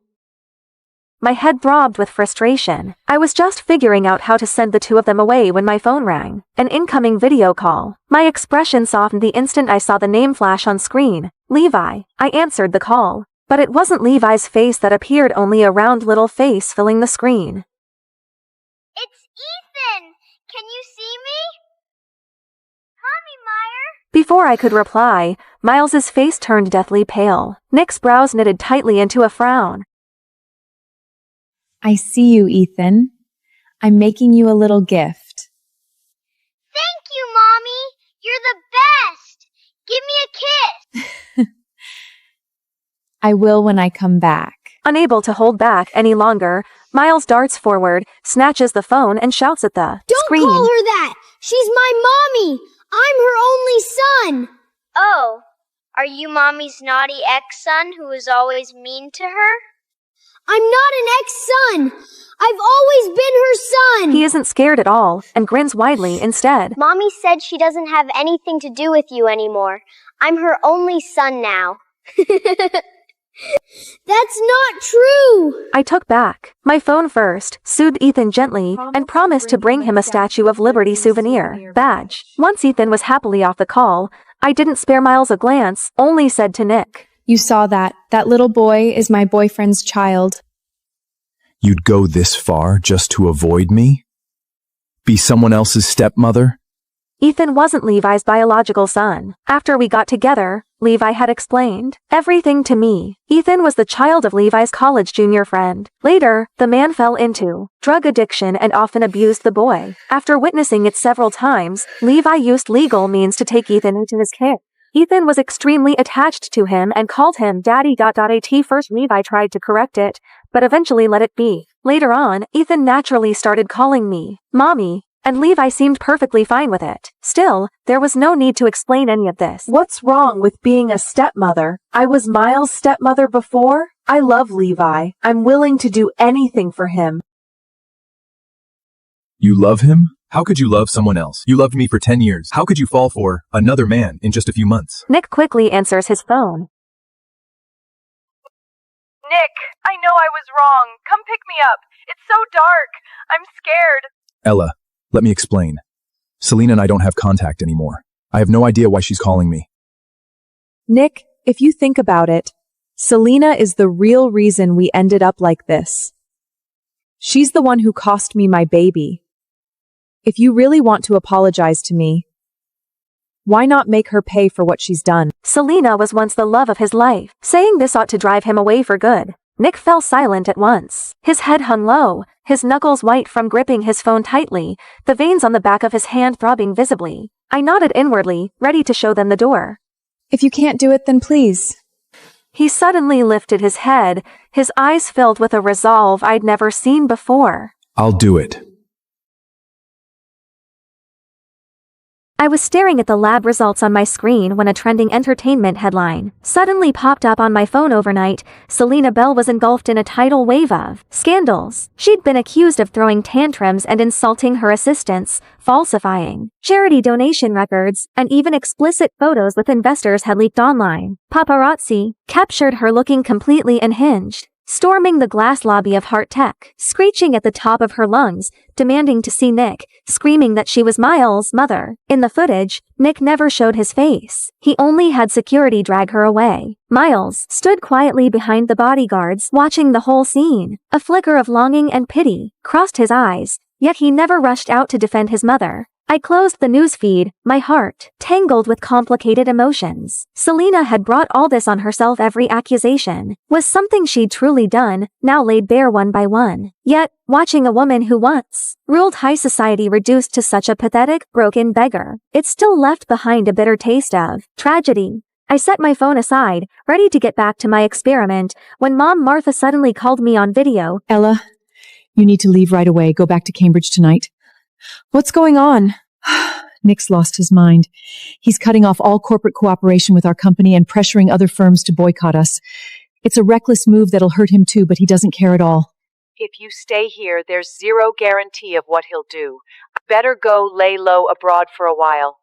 My head throbbed with frustration. I was just figuring out how to send the two of them away when my phone rang. An incoming video call. My expression softened the instant I saw the name flash on screen. Levi. I answered the call. But it wasn't Levi's face that appeared, only a round little face filling the screen. It's Ethan! Can you see me? Mommy Meyer? Before I could reply, Miles's face turned deathly pale. Nick's brows knitted tightly into a frown. I see you, Ethan. I'm making you a little gift. I will when I come back. Unable to hold back any longer, Miles darts forward, snatches the phone, and shouts at the screen. Don't call her that! She's my mommy! I'm her only son! Oh, are you Mommy's naughty ex-son who is always mean to her? I'm not an ex-son! I've always been her son! He isn't scared at all, and grins widely instead. Mommy said she doesn't have anything to do with you anymore. I'm her only son now. That's not true! I took back my phone first, soothed Ethan gently, and promised to bring him a Statue of Liberty souvenir badge. Once Ethan was happily off the call, I didn't spare Miles a glance, only said to Nick, You saw that. That little boy is my boyfriend's child. You'd go this far just to avoid me? Be someone else's stepmother? Ethan wasn't Levi's biological son. After we got together, Levi had explained everything to me. Ethan was the child of Levi's college junior friend. Later, the man fell into drug addiction and often abused the boy. After witnessing it several times, Levi used legal means to take Ethan into his care. Ethan was extremely attached to him and called him Daddy. At first Levi tried to correct it, but eventually let it be. Later on, Ethan naturally started calling me Mommy, and Levi seemed perfectly fine with it. Still, there was no need to explain any of this. What's wrong with being a stepmother? I was Miles' stepmother before. I love Levi. I'm willing to do anything for him. You love him? How could you love someone else? You loved me for 10 years. How could you fall for another man in just a few months? Nick quickly answers his phone. Nick, I know I was wrong. Come pick me up. It's so dark. I'm scared. Ella, let me explain. Selena and I don't have contact anymore. I have no idea why she's calling me. Nick, if you think about it, Selena is the real reason we ended up like this. She's the one who cost me my baby. If you really want to apologize to me, why not make her pay for what she's done? Selena was once the love of his life. Saying this ought to drive him away for good. Nick fell silent at once. His head hung low, his knuckles white from gripping his phone tightly, the veins on the back of his hand throbbing visibly. I nodded inwardly, ready to show them the door. If you can't do it, then please. He suddenly lifted his head, his eyes filled with a resolve I'd never seen before. I'll do it. I was staring at the lab results on my screen when a trending entertainment headline suddenly popped up on my phone overnight. Selena Bell was engulfed in a tidal wave of scandals. She'd been accused of throwing tantrums and insulting her assistants, falsifying charity donation records, and even explicit photos with investors had leaked online. Paparazzi captured her looking completely unhinged, storming the glass lobby of Heart Tech, screeching at the top of her lungs, demanding to see Nick, screaming that she was Miles' mother. In the footage, Nick never showed his face. He only had security drag her away. Miles stood quietly behind the bodyguards, watching the whole scene. A flicker of longing and pity crossed his eyes, yet he never rushed out to defend his mother. I closed the newsfeed, my heart tangled with complicated emotions. Selena had brought all this on herself. Every accusation was something she'd truly done, now laid bare one by one. Yet, watching a woman who once ruled high society reduced to such a pathetic, broken beggar, it still left behind a bitter taste of tragedy. I set my phone aside, ready to get back to my experiment, when Mom Martha suddenly called me on video. Ella, you need to leave right away. Go back to Cambridge tonight. What's going on? Nick's lost his mind. He's cutting off all corporate cooperation with our company and pressuring other firms to boycott us. It's a reckless move that'll hurt him too, but he doesn't care at all. If you stay here, there's zero guarantee of what he'll do. Better go lay low abroad for a while.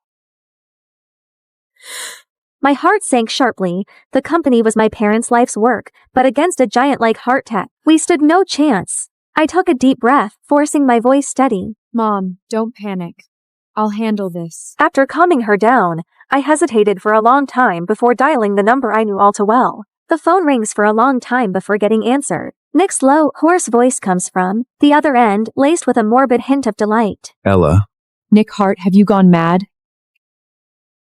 My heart sank sharply. The company was my parents' life's work, but against a giant like Heart Tech, we stood no chance. I took a deep breath, forcing my voice steady. Mom, don't panic. I'll handle this. After calming her down, I hesitated for a long time before dialing the number I knew all too well. The phone rings for a long time before getting answered. Nick's low, hoarse voice comes from the other end, laced with a morbid hint of delight. Ella. Nick Hart, have you gone mad?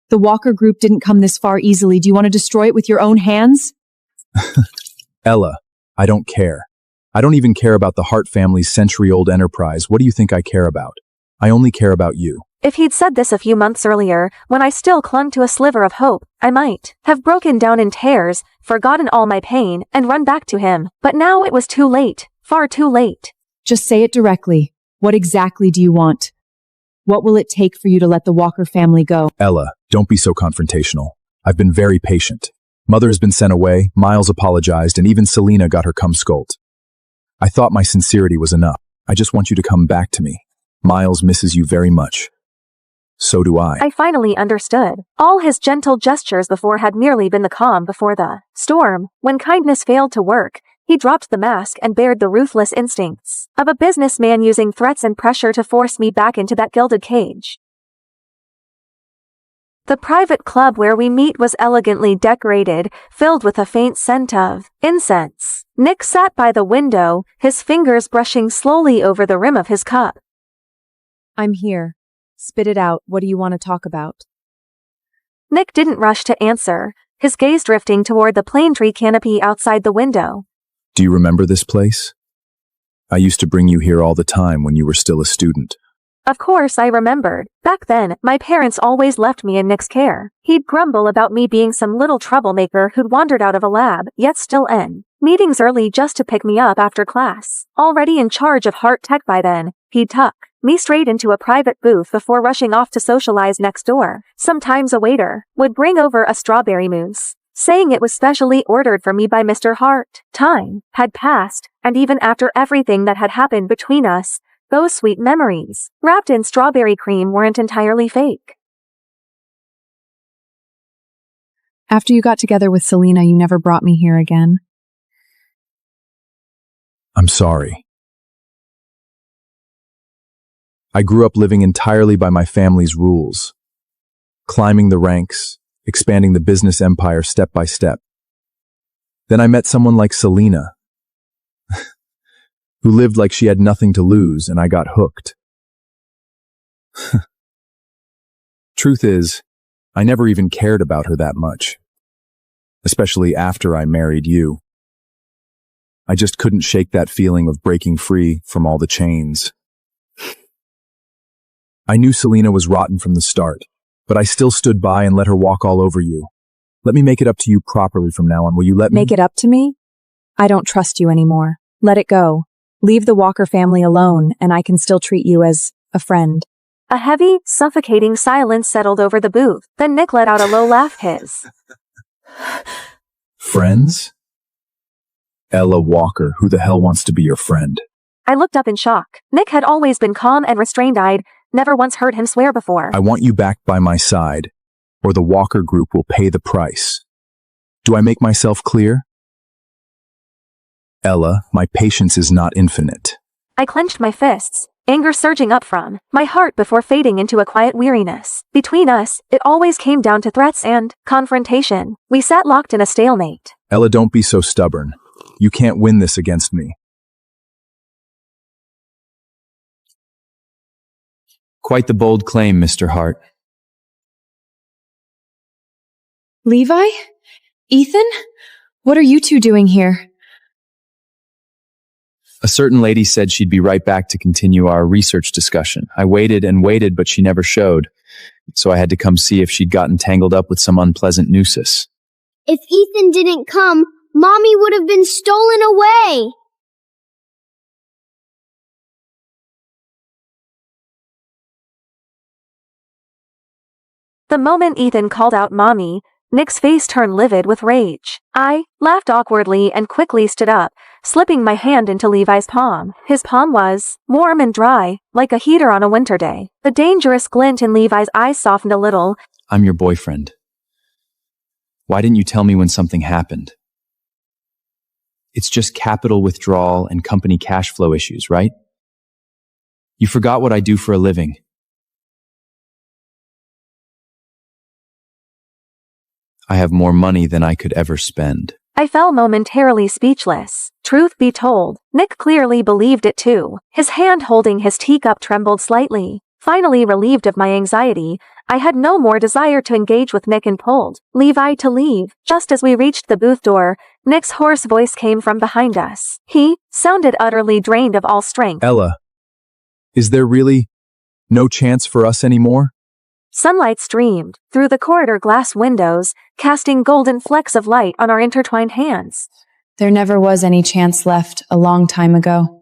The Walker Group didn't come this far easily. Do you want to destroy it with your own hands? Ella, I don't care. I don't even care about the Hart family's century-old enterprise. What do you think I care about? I only care about you. If he'd said this a few months earlier, when I still clung to a sliver of hope, I might have broken down in tears, forgotten all my pain, and run back to him. But now it was too late, far too late. Just say it directly. What exactly do you want? What will it take for you to let the Walker family go? Ella, don't be so confrontational. I've been very patient. Mother has been sent away, Miles apologized, and even Selena got her cum scolded. I thought my sincerity was enough. I just want you to come back to me. Miles misses you very much. So do I. I finally understood. All his gentle gestures before had merely been the calm before the storm. When kindness failed to work, he dropped the mask and bared the ruthless instincts of a businessman using threats and pressure to force me back into that gilded cage. The private club where we meet was elegantly decorated, filled with a faint scent of incense. Nick sat by the window, his fingers brushing slowly over the rim of his cup. I'm here. Spit it out. What do you want to talk about? Nick didn't rush to answer, his gaze drifting toward the plane tree canopy outside the window. Do you remember this place? I used to bring you here all the time when you were still a student. Of course I remembered. Back then, my parents always left me in Nick's care. He'd grumble about me being some little troublemaker who'd wandered out of a lab, yet still in meetings early just to pick me up after class. Already in charge of Heart Tech by then, he'd tuck me straight into a private booth before rushing off to socialize next door. Sometimes a waiter would bring over a strawberry mousse, saying it was specially ordered for me by Mr. Hart. Time had passed, and even after everything that had happened between us, those sweet memories, wrapped in strawberry cream, weren't entirely fake. After you got together with Selena, you never brought me here again. I'm sorry. I grew up living entirely by my family's rules, climbing the ranks, expanding the business empire step by step. Then I met someone like Selena, who lived like she had nothing to lose, and I got hooked. Truth is, I never even cared about her that much, especially after I married you. I just couldn't shake that feeling of breaking free from all the chains. I knew Selena was rotten from the start, but I still stood by and let her walk all over you. Let me make it up to you properly from now on. Will you let me? Make it up to me? I don't trust you anymore. Let it go. Leave the Walker family alone, and I can still treat you as a friend. A heavy, suffocating silence settled over the booth. Then Nick let out a low laugh. Friends? Ella Walker, who the hell wants to be your friend? I looked up in shock. Nick had always been calm and restrained. I'd never once heard him swear before. I want you back by my side, or the Walker group will pay the price. Do I make myself clear? Ella, my patience is not infinite. I clenched my fists, anger surging up from my heart before fading into a quiet weariness. Between us, it always came down to threats and confrontation. We sat locked in a stalemate. Ella, don't be so stubborn. You can't win this against me. Quite the bold claim, Mr. Hart. Levi? Ethan? What are you two doing here? A certain lady said she'd be right back to continue our research discussion. I waited and waited, but she never showed. So I had to come see if she'd gotten tangled up with some unpleasant nooses. If Ethan didn't come, Mommy would have been stolen away. The moment Ethan called out Mommy, Nick's face turned livid with rage. I laughed awkwardly and quickly stood up, slipping my hand into Levi's palm. His palm was warm and dry, like a heater on a winter day. The dangerous glint in Levi's eyes softened a little. I'm your boyfriend. Why didn't you tell me when something happened? It's just capital withdrawal and company cash flow issues, right? You forgot what I do for a living. I have more money than I could ever spend. I fell momentarily speechless. Truth be told, Nick clearly believed it too. His hand holding his teacup trembled slightly. Finally relieved of my anxiety, I had no more desire to engage with Nick and pulled Levi to leave. Just as we reached the booth door, Nick's hoarse voice came from behind us. He sounded utterly drained of all strength. Ella, is there really No chance for us anymore? Sunlight streamed through the corridor glass windows, casting golden flecks of light on our intertwined hands. There never was any chance left a long time ago.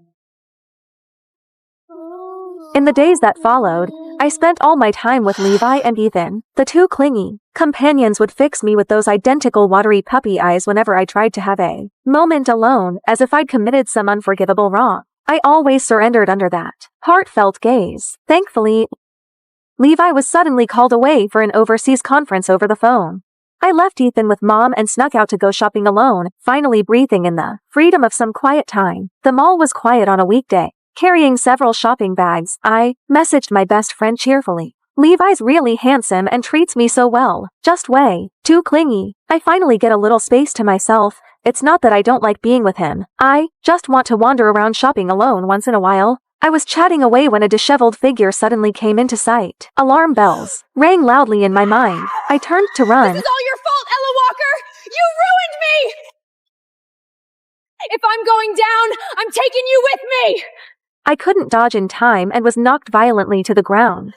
In the days that followed, I spent all my time with Levi and Ethan. The two clingy companions would fix me with those identical watery puppy eyes whenever I tried to have a moment alone, as if I'd committed some unforgivable wrong. I always surrendered under that heartfelt gaze. Thankfully, Levi was suddenly called away for an overseas conference over the phone. I left Ethan with Mom and snuck out to go shopping alone, finally breathing in the freedom of some quiet time. The mall was quiet on a weekday. Carrying several shopping bags, I messaged my best friend cheerfully. Levi's really handsome and treats me so well. Just way too clingy. I finally get a little space to myself. It's not that I don't like being with him. I just want to wander around shopping alone once in a while. I was chatting away when a disheveled figure suddenly came into sight. Alarm bells rang loudly in my mind. I turned to run. This is all your fault, Ella Walker! You ruined me! If I'm going down, I'm taking you with me! I couldn't dodge in time and was knocked violently to the ground.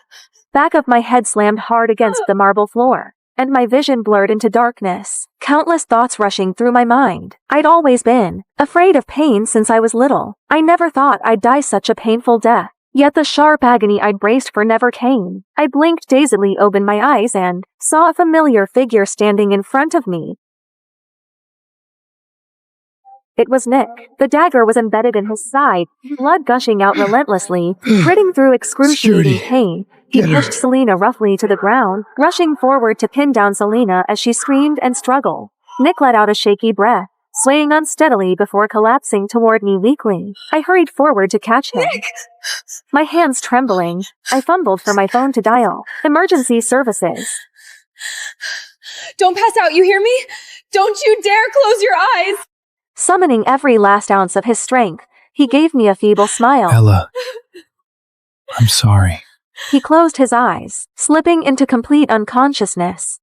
Back of my head slammed hard against the marble floor, and my vision blurred into darkness. Countless thoughts rushing through my mind. I'd always been afraid of pain since I was little. I never thought I'd die such a painful death. Yet the sharp agony I'd braced for never came. I blinked dazedly, opened my eyes, and saw a familiar figure standing in front of me. It was Nick. The dagger was embedded in his side, blood gushing out relentlessly, gritting through excruciating pain. He pushed Selena roughly to the ground, rushing forward to pin down Selena as she screamed and struggled. Nick let out a shaky breath, swaying unsteadily before collapsing toward me weakly. I hurried forward to catch him. Nick! My hands trembling, I fumbled for my phone to dial emergency services. Don't pass out, you hear me? Don't you dare close your eyes! Summoning every last ounce of his strength, he gave me a feeble smile. Ella, I'm sorry. He closed his eyes, slipping into complete unconsciousness.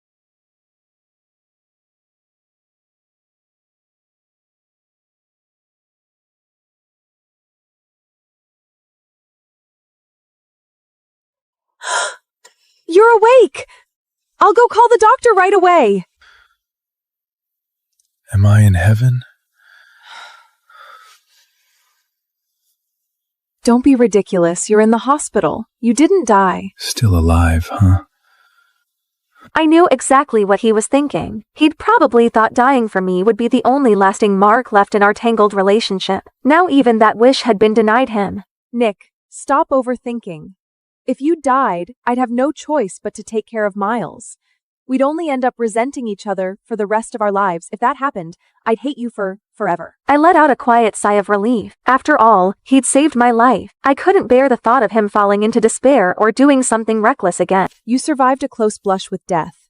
You're awake! I'll go call the doctor right away! Am I in heaven? Don't be ridiculous. You're in the hospital. You didn't die. Still alive, huh? I knew exactly what he was thinking. He'd probably thought dying for me would be the only lasting mark left in our tangled relationship. Now even that wish had been denied him. Nick, stop overthinking. If you died, I'd have no choice but to take care of Miles. We'd only end up resenting each other for the rest of our lives. If that happened, I'd hate you for forever. I let out a quiet sigh of relief. After all, he'd saved my life. I couldn't bear the thought of him falling into despair or doing something reckless again. You survived a close blush with death.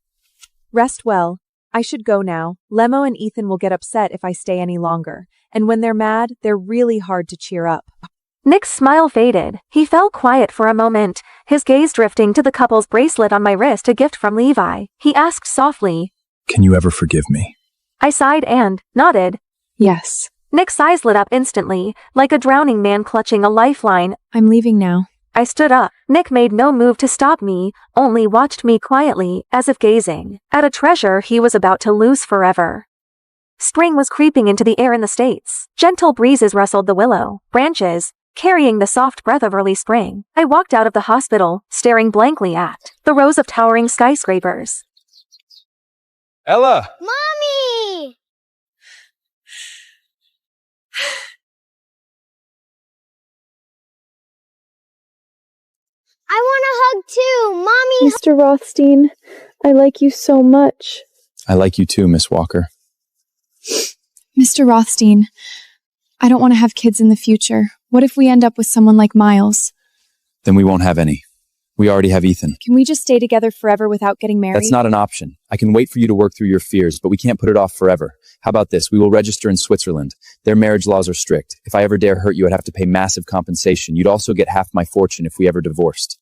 Rest well. I should go now. Lemo and Ethan will get upset if I stay any longer. And when they're mad, they're really hard to cheer up. Nick's smile faded. He fell quiet for a moment, his gaze drifting to the couple's bracelet on my wrist, a gift from Levi. He asked softly, "Can you ever forgive me?" I sighed and nodded. Yes. Nick's eyes lit up instantly, like a drowning man clutching a lifeline. I'm leaving now. I stood up. Nick made no move to stop me, only watched me quietly, as if gazing at a treasure he was about to lose forever. Spring was creeping into the air in the States. Gentle breezes rustled the willow branches, carrying the soft breath of early spring. I walked out of the hospital, staring blankly at the rows of towering skyscrapers. Ella! Mommy! I want a hug too, Mommy! Mr. Rothstein, I like you so much. I like you too, Miss Walker. Mr. Rothstein, I don't want to have kids in the future. What if we end up with someone like Miles? Then we won't have any. We already have Ethan. Can we just stay together forever without getting married? That's not an option. I can wait for you to work through your fears, but we can't put it off forever. How about this? We will register in Switzerland. Their marriage laws are strict. If I ever dare hurt you, I'd have to pay massive compensation. You'd also get half my fortune if we ever divorced.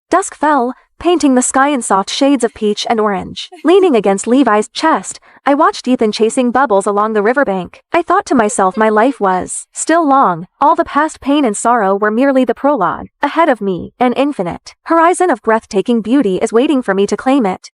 Dusk fell, painting the sky in soft shades of peach and orange. Leaning against Levi's chest, I watched Ethan chasing bubbles along the riverbank. I thought to myself my life was still long, all the past pain and sorrow were merely the prologue. Ahead of me, an infinite horizon of breathtaking beauty is waiting for me to claim it.